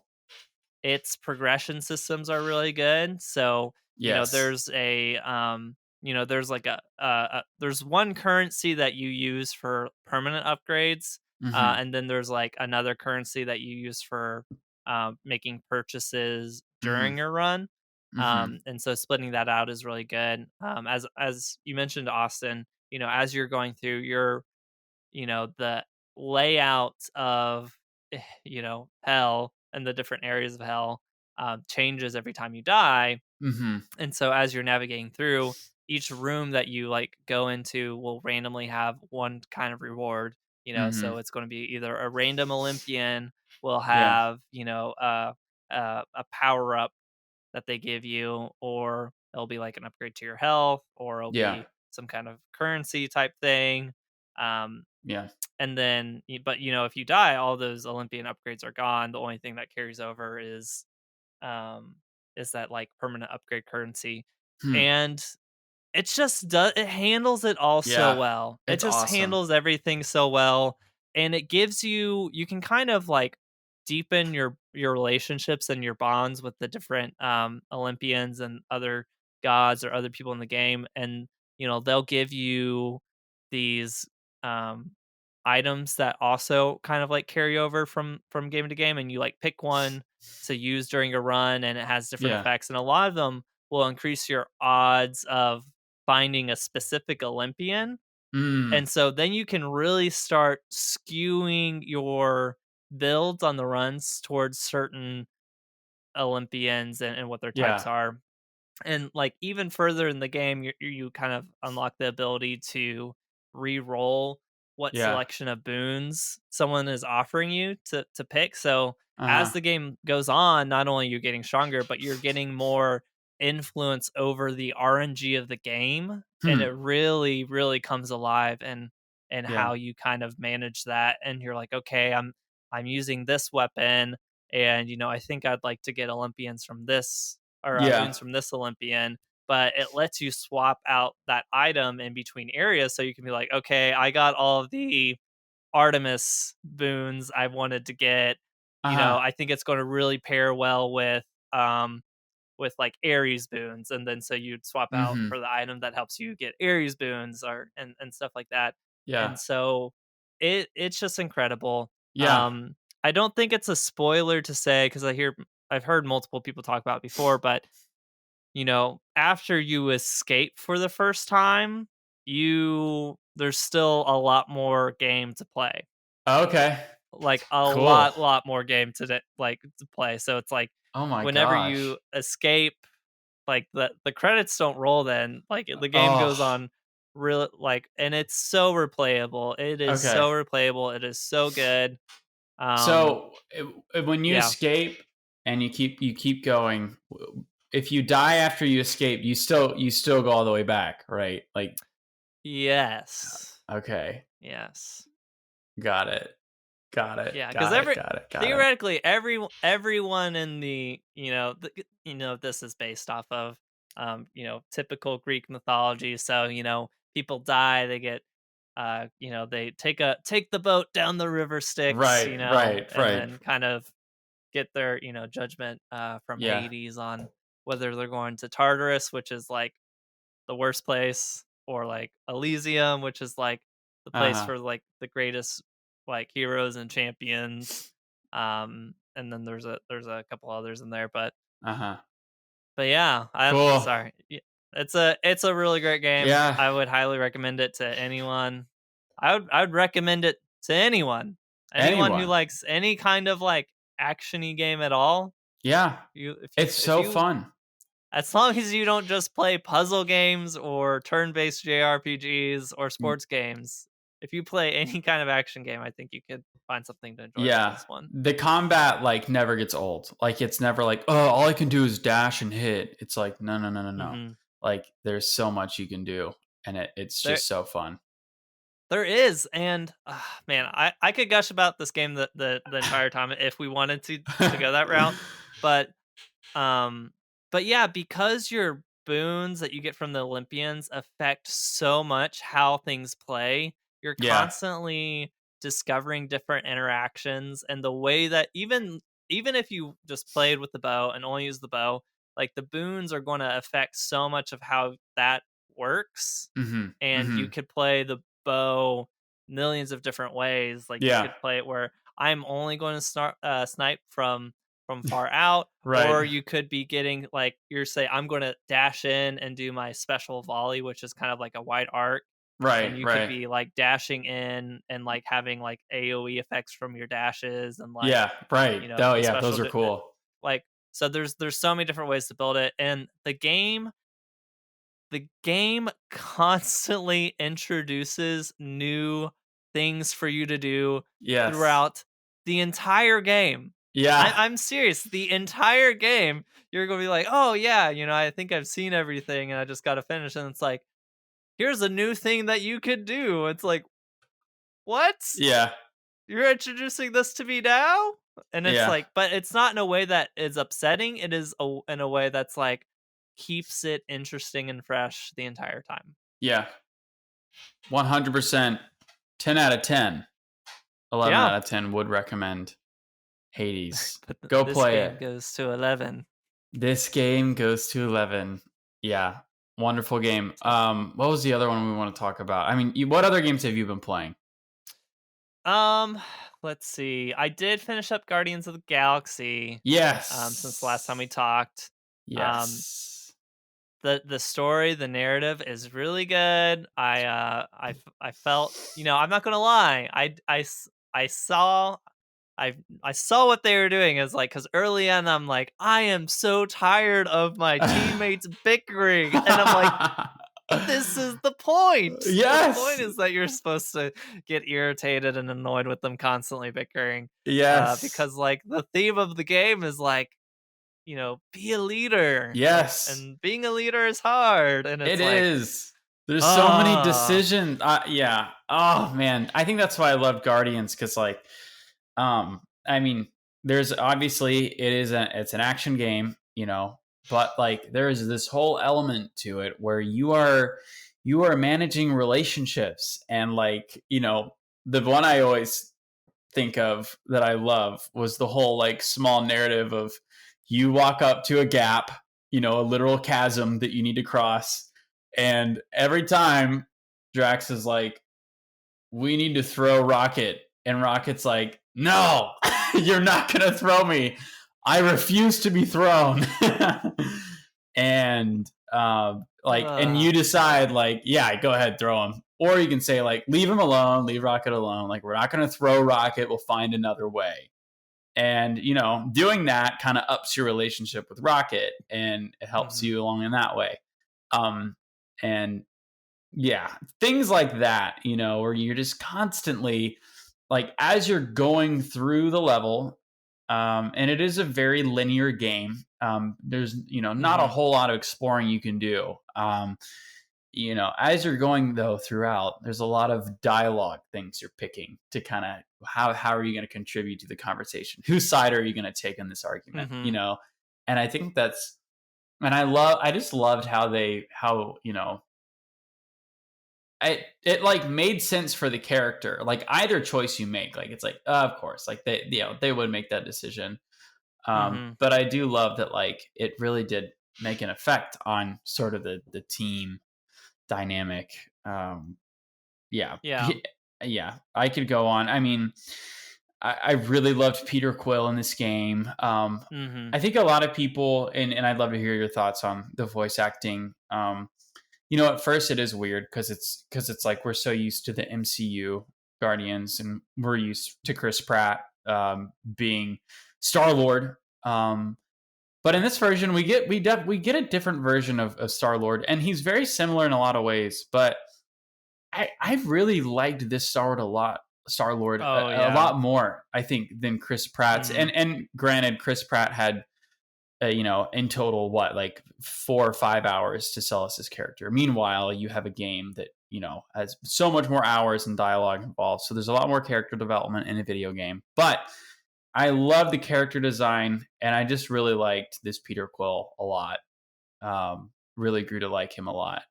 its progression systems are really good. So, Yes. there's there's like there's one currency that you use for permanent upgrades, Mhm. and then there's like another currency that you use for making purchases during Mhm. your run. Mhm. And so splitting that out is really good. As you mentioned, Austin, as you're going through your the layout of hell and the different areas of hell changes every time you die, Mhm. and so as you're navigating through, each room that you like go into will randomly have one kind of reward. So Mhm. it's going to be either a random Olympian will Yeah. have a power up that they give you, or it'll be like an upgrade to your health, or it'll Yeah. be some kind of currency type thing. Yeah. And then, but if you die, all those Olympian upgrades are gone. The only thing that carries over um, is that like permanent upgrade currency, Hmm. and it handles it all so Yeah. well. It It's just awesome. handles everything so well, and it gives you can kind of like deepen your relationships and your bonds with the different Olympians and other gods or other people in the game, and they'll give you these um items that also kind of like carry over from game to game, and you like pick one to use during your run, and it has different Yeah. effects, and a lot of them will increase your odds of finding a specific Olympian. Mm. And so then you can really start skewing your builds on the runs towards certain Olympians and what their types Yeah. are. And like even further in the game, you kind of unlock the ability to re-roll what Yeah. selection of boons someone is offering you to pick. So as Uh-huh. the game goes on, not only you're getting stronger, but you're getting more influence over the RNG of the game, and it Hmm. really, really comes alive and Yeah. how you kind of manage that. And you're like, okay, I'm using this weapon, and I think I'd like to get Olympians from this or Yeah. boons from this Olympian, but it lets you swap out that item in between areas. So you can be like, okay, I got all of the Artemis boons I wanted to get. Uh-huh. I think it's going to really pair well with like Ares boons, and then so you'd swap out Mhm. for the item that helps you get Ares boons or and stuff like that. Yeah. And so it's just incredible. Yeah. Um, I don't think it's a spoiler to say because I've heard multiple people talk about it before, but after you escape for the first time, there's still a lot more game to play. Okay. Like a Cool. lot more game to play. So it's like Oh my whenever gosh. you escape, like the credits don't roll then. Like the game Oh, goes on real like and it's so replayable. It is okay. so replayable. It is so good. Um So, when you yeah. escape and you keep going, if you die after you escape, you still go all the way back, right? Like, Yes. okay. Yes. Got it. Got it. Yeah, because Got it. Got it. Got it. theoretically, everyone in the this is based off of typical Greek mythology. So people die, they get they take the boat down the river Styx, Right. Right. and Right. then kind of get their judgment from Yeah. Hades on whether they're going to Tartarus, which is like the worst place, or like Elysium, which is like the place Uh-huh. for like the greatest like heroes and champions. And then there's a couple others in there, Uh-huh. but yeah, I'm Cool. sorry. It's a really great game. Yeah. I would highly recommend it to anyone. I would recommend it to anyone. Anyone who Anyone. likes any kind of like actiony game at all. Yeah. You if you It's if so you fun. As long as you don't just play puzzle games or turn-based JRPGs or Mm. sports games, if you play any kind of action game, I think you could find something to enjoy with Yeah. this one. The combat like never gets old. Like it's never like, oh, all I can do is dash and hit. It's like, no, no, no, no, no. Mhm. Like there's so much you can do and it's There just so fun. there is, and, man, I could gush about this game the entire time if we wanted to go that route, but Um, but yeah, because your boons that you get from the Olympians affect so much how things play, you're Yeah. constantly discovering different interactions, and the way that even if you just played with the bow and only use the bow, like the boons are going to affect so much of how that works, Mhm. and you Mhm. could play the bow millions of different ways. Like you Yeah. could play it where I'm only going to start snipe from far out, Right. or you could be getting like you're say I'm going to dash in and do my special volley, which is kind of like a wide arc, Right. and you could Right. be like dashing in and like having like AOE effects from your dashes and like Yeah. Right. Oh the yeah, special those are cool. like so there's so many different ways to build it, and the game constantly introduces new things for you to do Yes. throughout the entire game. Yeah. I'm serious. The entire game, you're gonna be like, "Oh yeah, I think I've seen everything, and I just gotta finish." And it's like, here's a new thing that you could do. It's like, what? Yeah. You're introducing this to me now? And it's Yeah. like, but it's not in a way that is upsetting. It is in a way that's like keeps it interesting and fresh the entire time. Yeah. 100%. 10 out of 10. 11 Yeah, out of 10 would recommend Hades. but Go this play game it. goes to 11. This game goes to 11. Yeah. Wonderful game. What was the other one we want to talk about? I mean, what other games have you been playing? Um, let's see. I did finish up Guardians of the Galaxy since the last time we Yes. talked. Um, Yes. the story, the narrative is really good. I felt, I'm not gonna lie. I saw I saw what they were doing is like because early on I'm like I am so tired of my teammates bickering, and I'm like, this is the point. The point Yes. is that you're supposed to get irritated and annoyed with them constantly bickering, Yes. because like the theme of the game is like, be a leader, Yes. and being a leader is hard, and It it's like, is. There's so many ah, decisions. Yeah. Oh man, I think that's why I love Guardians because, like, I mean, there's obviously it's an action game, but like there is this whole element to it where you are managing relationships and like the one I always think of that I love was the whole like small narrative of you walk up to a gap, a literal chasm that you need to cross. And every time Drax is like, we need to throw Rocket. And Rocket's like, no, you're not going to throw me. I refuse to be thrown. And and you ah, decide like, yeah, go ahead, throw him. Or you can say like, leave him alone, leave Rocket alone. Like, we're not going to throw Rocket. We'll find another way. And, doing that kind of ups your relationship with Rocket and it helps mhm, you along in that way. And yeah, things like that, where you're just constantly like as you're going through the level, and it is a very linear game. There's not a mhm, whole lot of exploring you can do. As you're going though throughout, there's a lot of dialogue things you're picking to kind of how are you going to contribute to the conversation? Whose side are you going to take in this argument? mhm, And I think that's and I just loved how it like made sense for the character. Like either choice you make, like it's like of course, like they would make that decision. mhm, But I do love that like it really did make an effect on sort of the team dynamic. Yeah, yeah, yeah. I could go on. I mean, I really loved Peter Quill in this game. mhm, I think a lot of people, and I'd love to hear your thoughts on the voice acting. At first it is weird because it's like we're so used to the MCU Guardians, and we're used to Chris Pratt being Star Lord. But in this version, we get a different version of Star Lord, and he's very similar in a lot of ways. But I really liked this Star Lord oh a yeah, lot more, I think, than Chris Pratt's. mhm, And granted, Chris Pratt had in total, what, like 4 or 5 hours to sell us his character. Meanwhile, you have a game that, has so much more hours and dialogue involved. So there's a lot more character development in a video game. But I love the character design, and I just really liked this Peter Quill a lot. Really grew to like him a lot.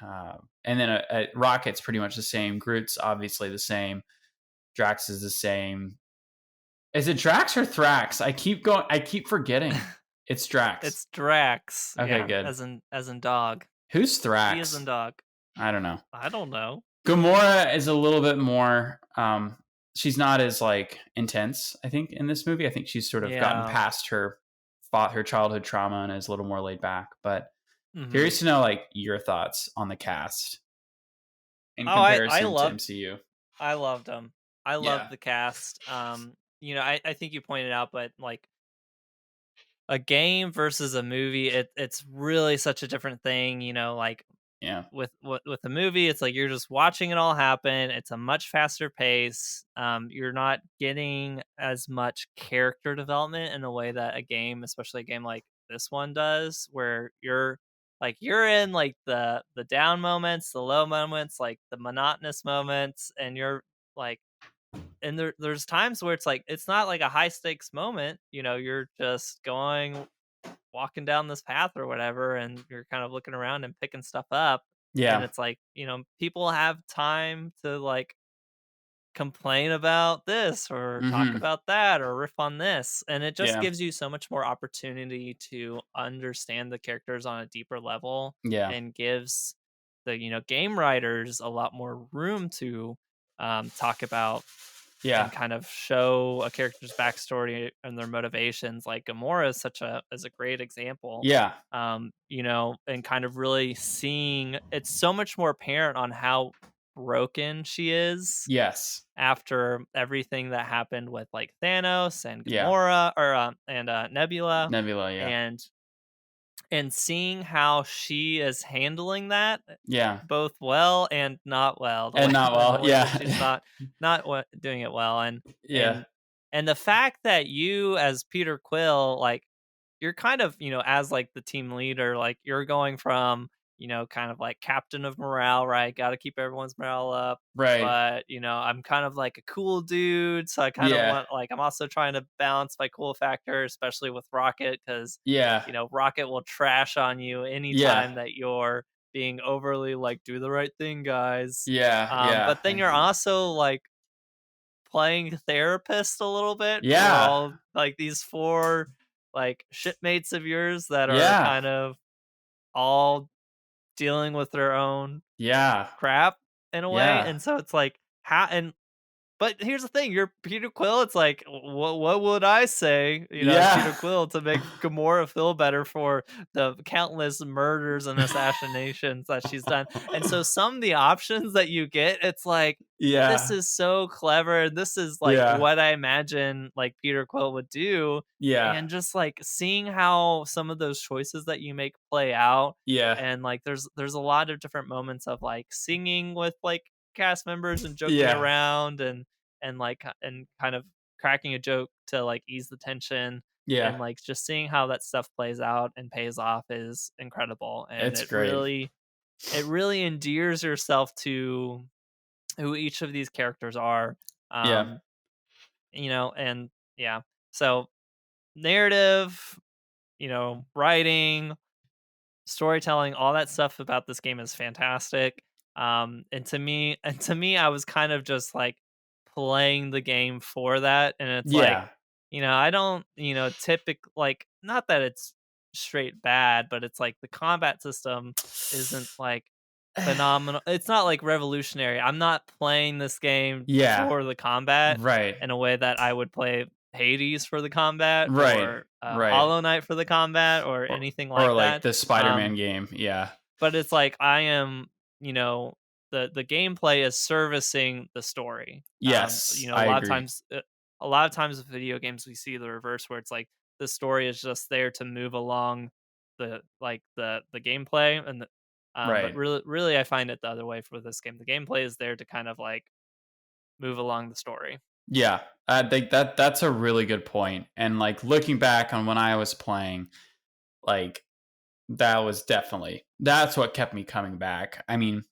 And then Rocket's pretty much the same. Groot's obviously the same. Drax is the same. Is it Drax or Thrax? I keep forgetting. It's Drax. it's Drax, Okay, yeah, good. as in dog, Who's D as in Thrax? dog. I don't know. I don't know. Gamora is a little bit more. She's not as like intense. I think in this movie, I think she's sort of gotten Yeah, past her childhood trauma and is a little more laid back. But mhm. curious to know like your thoughts on the cast in Oh, I comparison to loved MCU. I loved them. I Yeah, loved the cast. I think you pointed out, but like a game versus a movie, it's really such a different thing. Like yeah, with the movie, it's like you're just watching it all happen. It's a much faster pace. You're not getting as much character development in a way that a game, especially a game like this one does, where you're in like the down moments, the low moments, like the monotonous moments, and you're like, and there's times where it's like it's not like a high stakes moment. You're just walking down this path or whatever, and you're kind of looking around and picking stuff up, and Yeah. it's like people have time to like complain about this or talk Mm-hmm. about that or riff on this, and it just Yeah. gives you so much more opportunity to understand the characters on a deeper level, Yeah. and gives the game writers a lot more room to talk about Yeah. and kind of show a character's backstory and their motivations. Like Gamora is a great example. Yeah. And kind of really seeing it's so much more apparent on how broken she is Yes. after everything that happened with like Thanos and Yeah. Gamora or and Nebula, Nebula. Yeah. and seeing how she is handling that Yeah. both well and not well, the And way not in the well. way that Yeah. she's not doing it well, Yeah. and the fact that you as Peter Quill, like, you're kind of, as like the team leader, like you're going from, kind of like captain of morale, right? Got to keep everyone's morale up. Right. But, I'm kind of like a cool dude. So I kind of Yeah. want, like, I'm also trying to balance my cool factor, especially with Rocket, because, Yeah. Rocket will trash on you Yeah. anytime that you're being overly like, do the right thing, guys. Yeah. Yeah. But then you're also like, playing therapist a little bit for Yeah. all like these four like shipmates of yours that are Yeah. kind of all dealing with their own Yeah. crap in a way. Yeah. And so it's like how and but here's the thing, you're Peter Quill, it's like, what would I say, as Yeah. Peter Quill to make Gamora feel better for the countless murders and assassinations that she's done? And so some of the options that you get, it's like, this Yeah. is so clever. This is like Yeah. what I imagine like Peter Quill would do. Yeah. And just like seeing how some of those choices that you make play out. Yeah. And like there's a lot of different moments of like singing with like cast members and joking Yeah. around and like and kind of cracking a joke to like ease the tension, Yeah. and like just seeing how that stuff plays out and pays off is incredible, and It's great. it really endears yourself to who each of these characters are. Yeah. um and yeah, so narrative, writing, storytelling, all that stuff about this game is fantastic. And to me, I was kind of just like playing the game for that. And it's like, Yeah. I don't, like, not that it's straight bad, but it's like the combat system isn't like phenomenal. It's not like revolutionary. I'm not playing this game Yeah. for the combat Right. in a way that I would play Hades for the combat, Right. or Right. Hollow Knight for the combat, or Or anything or like like that. the Spider-Man Um, game. Yeah. but it's like I am, the gameplay is servicing the story. Yes, A I lot of agree. times, a lot of times with video games, we see the reverse, where it's like the story is just there to move along the gameplay, but Right. really, I find it the other way for this game. The gameplay is there to kind of like move along the story. Yeah. I think that's a really good point. And like looking back on when I was playing, like that's what kept me coming back. I mean,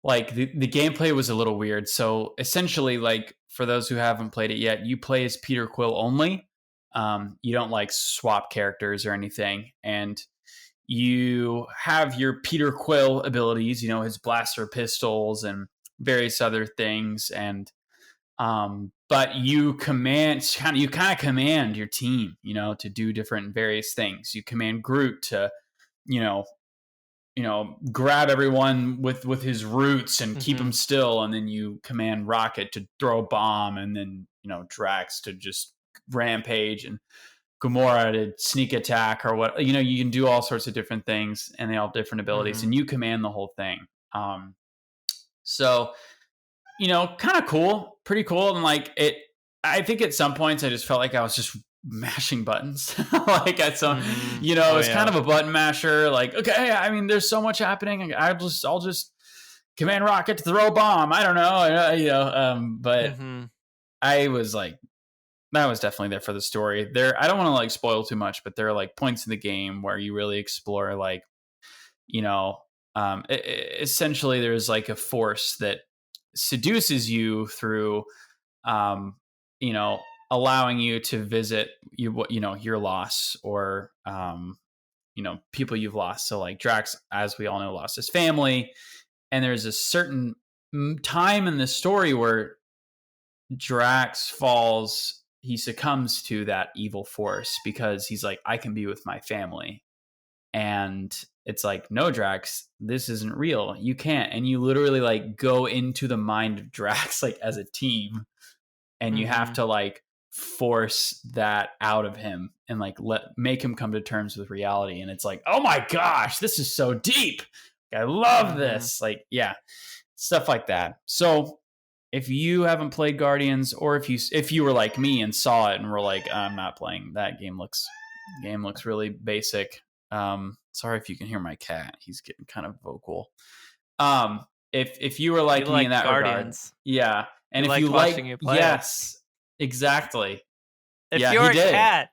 like the gameplay was a little weird. So essentially, like for those who haven't played it yet, you play as Peter Quill only. You don't like swap characters or anything, and you have your Peter Quill abilities. His blaster pistols and various other things, and but you kind of command your team, to do different various things. You command Groot to, you know, grab everyone with his roots and keep Hmm. them still, and then you command Rocket to throw a bomb, and then Drax to just rampage, and Gamora to sneak attack or what. You can do all sorts of different things, and they all have different abilities, Hmm. and you command the whole thing. So kind of cool, pretty cool. And like I think at some points I just felt like I was just mashing buttons. Like at some, Hmm. Oh it's kind yeah. of a button masher. Like, okay, I mean, there's so much happening. I'll just command Rocket to throw a bomb. I don't know, but Hmm. I was like, that was definitely there for the story. I don't want to like spoil too much, but there are like points in the game where you really explore like, essentially there's like a force that seduces you through, you know, allowing you to visit your loss, or people you've lost. So like Drax, as we all know, lost his family, and there's a certain time in the story where Drax falls, he succumbs to that evil force because he's like, I can be with my family. And it's like, no, Drax, this isn't real. You can't. And you literally like go into the mind of Drax like as a team, and you have to like force that out of him and like make him come to terms with reality. And it's like, oh my gosh, this is so deep. I love this. Like, yeah, stuff like that. So if you haven't played Guardians, or if you were like me and saw it and were like, I'm not playing that game, looks really basic. Sorry if you can hear my cat, he's getting kind of vocal. If you were like me in that Guardians. regard, yeah. And if you watching you play, yes, exactly. If you're a cat,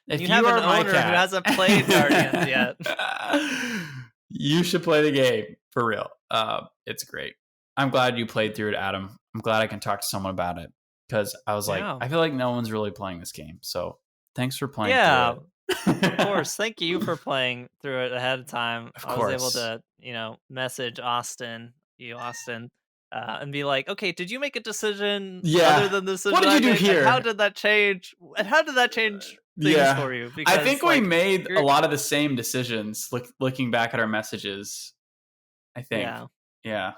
if you have an owner who hasn't played Guardians yet, you should play the game for real. It's great. I'm glad you played through it, Adam. I'm glad I can talk to someone about it, because I was like, I feel like no one's really playing this game. So thanks for playing through it. Of course. Thank you for playing through it ahead of time. Of course. I was able to, message Austin, and be like, okay, did you make a decision other than the decision? What did you do here? And how did that change? And how did that change things for you? Because, I think we made a lot of the same decisions looking back at our messages. I think. Yeah.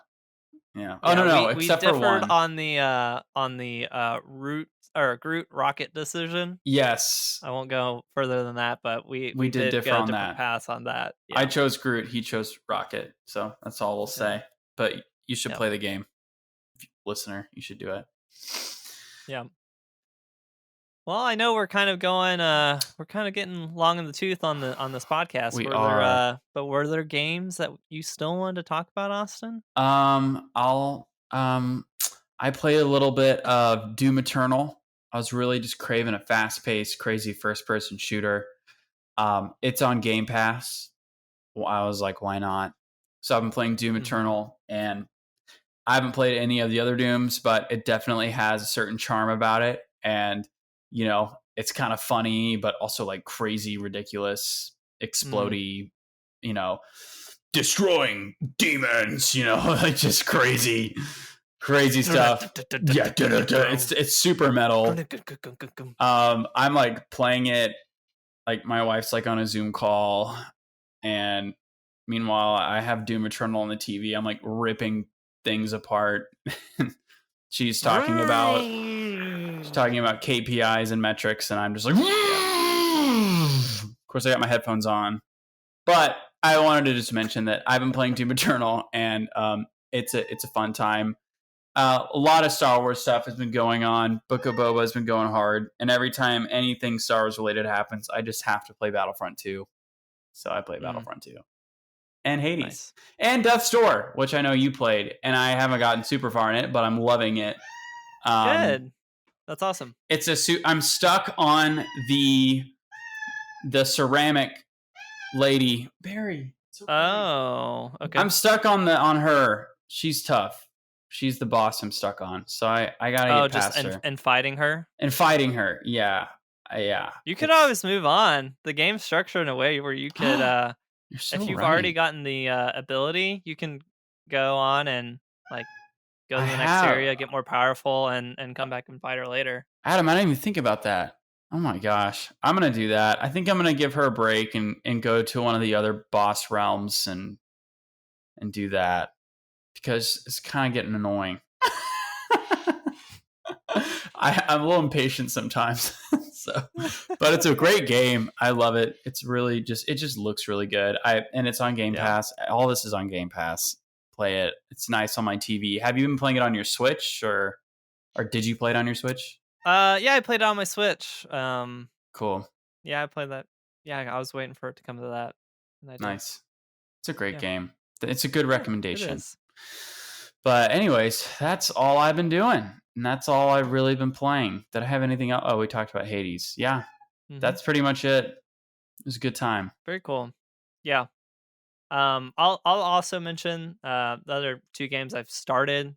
Oh no! Except for one on the root or Groot rocket decision. Yes, I won't go further than that, but we did differ on that. Pass on that. Yeah. I chose Groot. He chose rocket. So that's all we'll say. But you should play the game, listener. You should do it. Yeah. Well, I know we're kind of going. We're kind of getting long in the tooth on this podcast. We are. But were there games that you still wanted to talk about, Austin? I played a little bit of Doom Eternal. I was really just craving a fast-paced, crazy first-person shooter. It's on Game Pass. Well, I was like, why not? So I've been playing Doom Eternal, and I haven't played any of the other Dooms, but it definitely has a certain charm about it. And it's kind of funny, but also like crazy, ridiculous, explodey, destroying demons, like just crazy stuff. Yeah, it's super metal. I'm like playing it, like my wife's like on a Zoom call, and meanwhile I have Doom Eternal on the TV. I'm like ripping things apart. She's talking about KPIs and metrics, and I'm just like, of course I got my headphones on. But I wanted to just mention that I've been playing Doom Eternal, and it's a fun time. A lot of Star Wars stuff has been going on. Book of Boba has been going hard, and every time anything Star Wars related happens, I just have to play Battlefront 2. So I play Battlefront 2. And Hades. And Death's Door, which I know you played, and I haven't gotten super far in it, but I'm loving it. Good. That's awesome. I'm stuck on the ceramic lady. Barry. Oh, okay. I'm stuck on her. She's tough. She's the boss I'm stuck on. So I gotta get past her. And fighting her? And fighting her, yeah. Yeah. You could always move on. The game's structured in a way where you could if you've already gotten the ability, you can go on and like go to the next area, get more powerful, and come back and fight her later. Adam, I didn't even think about that. Oh my gosh. I'm going to do that. I think I'm going to give her a break and go to one of the other boss realms and do that, because it's kind of getting annoying. I'm a little impatient sometimes. But it's a great game. I love it. It's really it just looks really good. And it's on Game Pass. All this is on Game Pass. Play it. It's nice on my TV. Have you been playing it on your Switch, or did you play it on your Switch? Yeah, I played it on my Switch. Cool. Yeah, I played that. Yeah, I was waiting for it to come to that. Nice. It's a great game. It's a good recommendation. It is. But anyways, that's all I've been doing. And that's all I've really been playing. Did I have anything else? Oh, we talked about Hades. Yeah, that's pretty much it. It was a good time. Very cool. Yeah. I'll also mention the other two games I've started.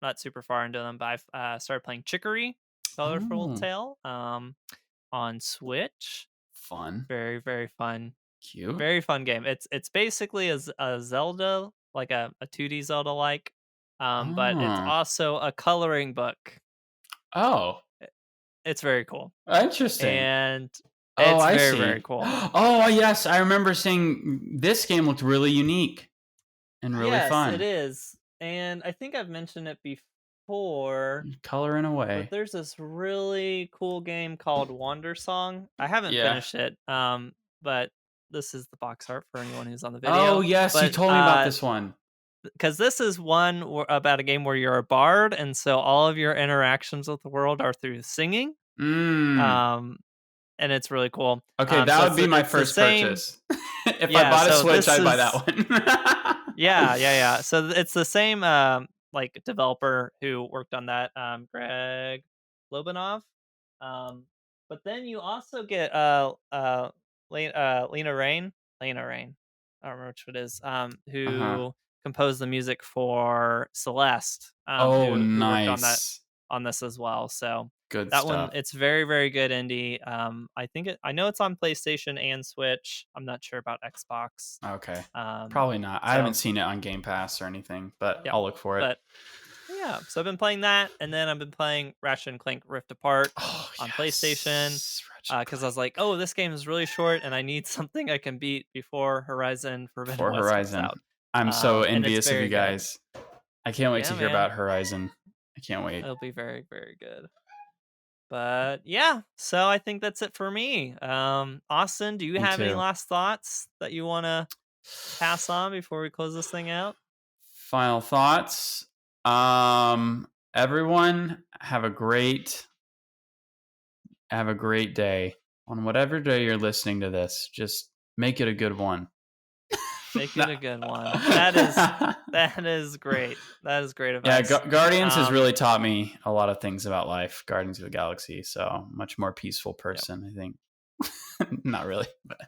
Not super far into them, but I've started playing Chicory, Colorful Oh, Tale, on Switch. fun. Very very fun, Cute. very fun game. It's basically a Zelda, like a 2D Zelda like, but it's Oh. also a coloring book. Oh, It's very cool, interesting. and Oh, it's I very very see. cool. Oh, yes, I remember seeing this game looked really unique and really Yes, it fun. is, and I think I've mentioned it before. Coloring But away. there's this really cool game called Wander Song. I haven't Yeah. finished it, but this is the box art for anyone who's on the Oh, video. yes, you But told me about this one. because this is one about a game where you're a bard, and so all of your interactions with the world are through singing. Mm. Um, and it's really cool. Okay, So that would be my it's the first same. purchase. If I Yeah. bought a So Switch, this I'd buy that is one. Yeah, yeah, yeah. So it's the same like developer who worked on that, Greg Lobanov. Um but then you also get Lena Rain. I don't remember which it is. Uh-huh. Who composed the music for Celeste, Oh, who worked on nice. this as well. So Good that one, stuff. it's very very good indie. I know it's on PlayStation and Switch. I'm not sure about Xbox. Okay. Um Probably not. I haven't so seen it on Game Pass or anything, but yeah, I'll look for it. but yeah, so I've been playing that, and then I've been playing Ratchet and Clank Rift Apart Oh, on PlayStation, yes. Ratchet and because I Clank. was like, oh, this game is really short, and I need something I can beat before Horizon Forbidden For West comes Horizon. out. I'm so And it's envious of you very good. guys. I can't wait to Yeah, hear man, about Horizon. I can't wait. it'll be very very good. But yeah, so I think that's it for me. Austin, do you Me have any too. last thoughts that you want to pass on before we close this thing out? Final thoughts. Everyone have a great day. On whatever day you're listening to this, just make it a good one. Make No. it a good one. That is great. That is great Yeah, advice. Guardians has Um, really taught me a lot of things about life. Guardians of the Galaxy, so much more peaceful yeah, person, I think. Not really, but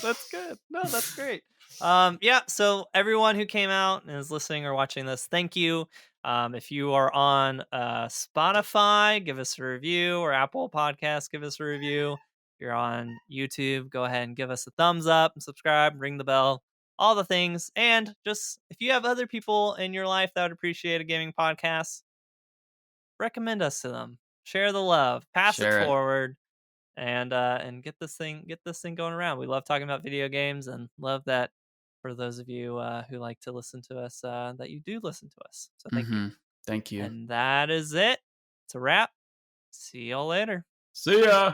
that's good. No, that's great. Yeah. So everyone who came out and is listening or watching this, thank you. If you are on Spotify, give us a review, or Apple Podcasts, give us a review. If you're on YouTube, go ahead and give us a thumbs up and subscribe, ring the bell, all the things. And just if you have other people in your life that would appreciate a gaming podcast, recommend us to them. Share the love, pass it share it. forward, and get this thing going around. We love talking about video games, and love that for those of you who like to listen to us, that you do listen to us. So thank you. Thank you. And that is it. It's a wrap. See y'all later. See ya.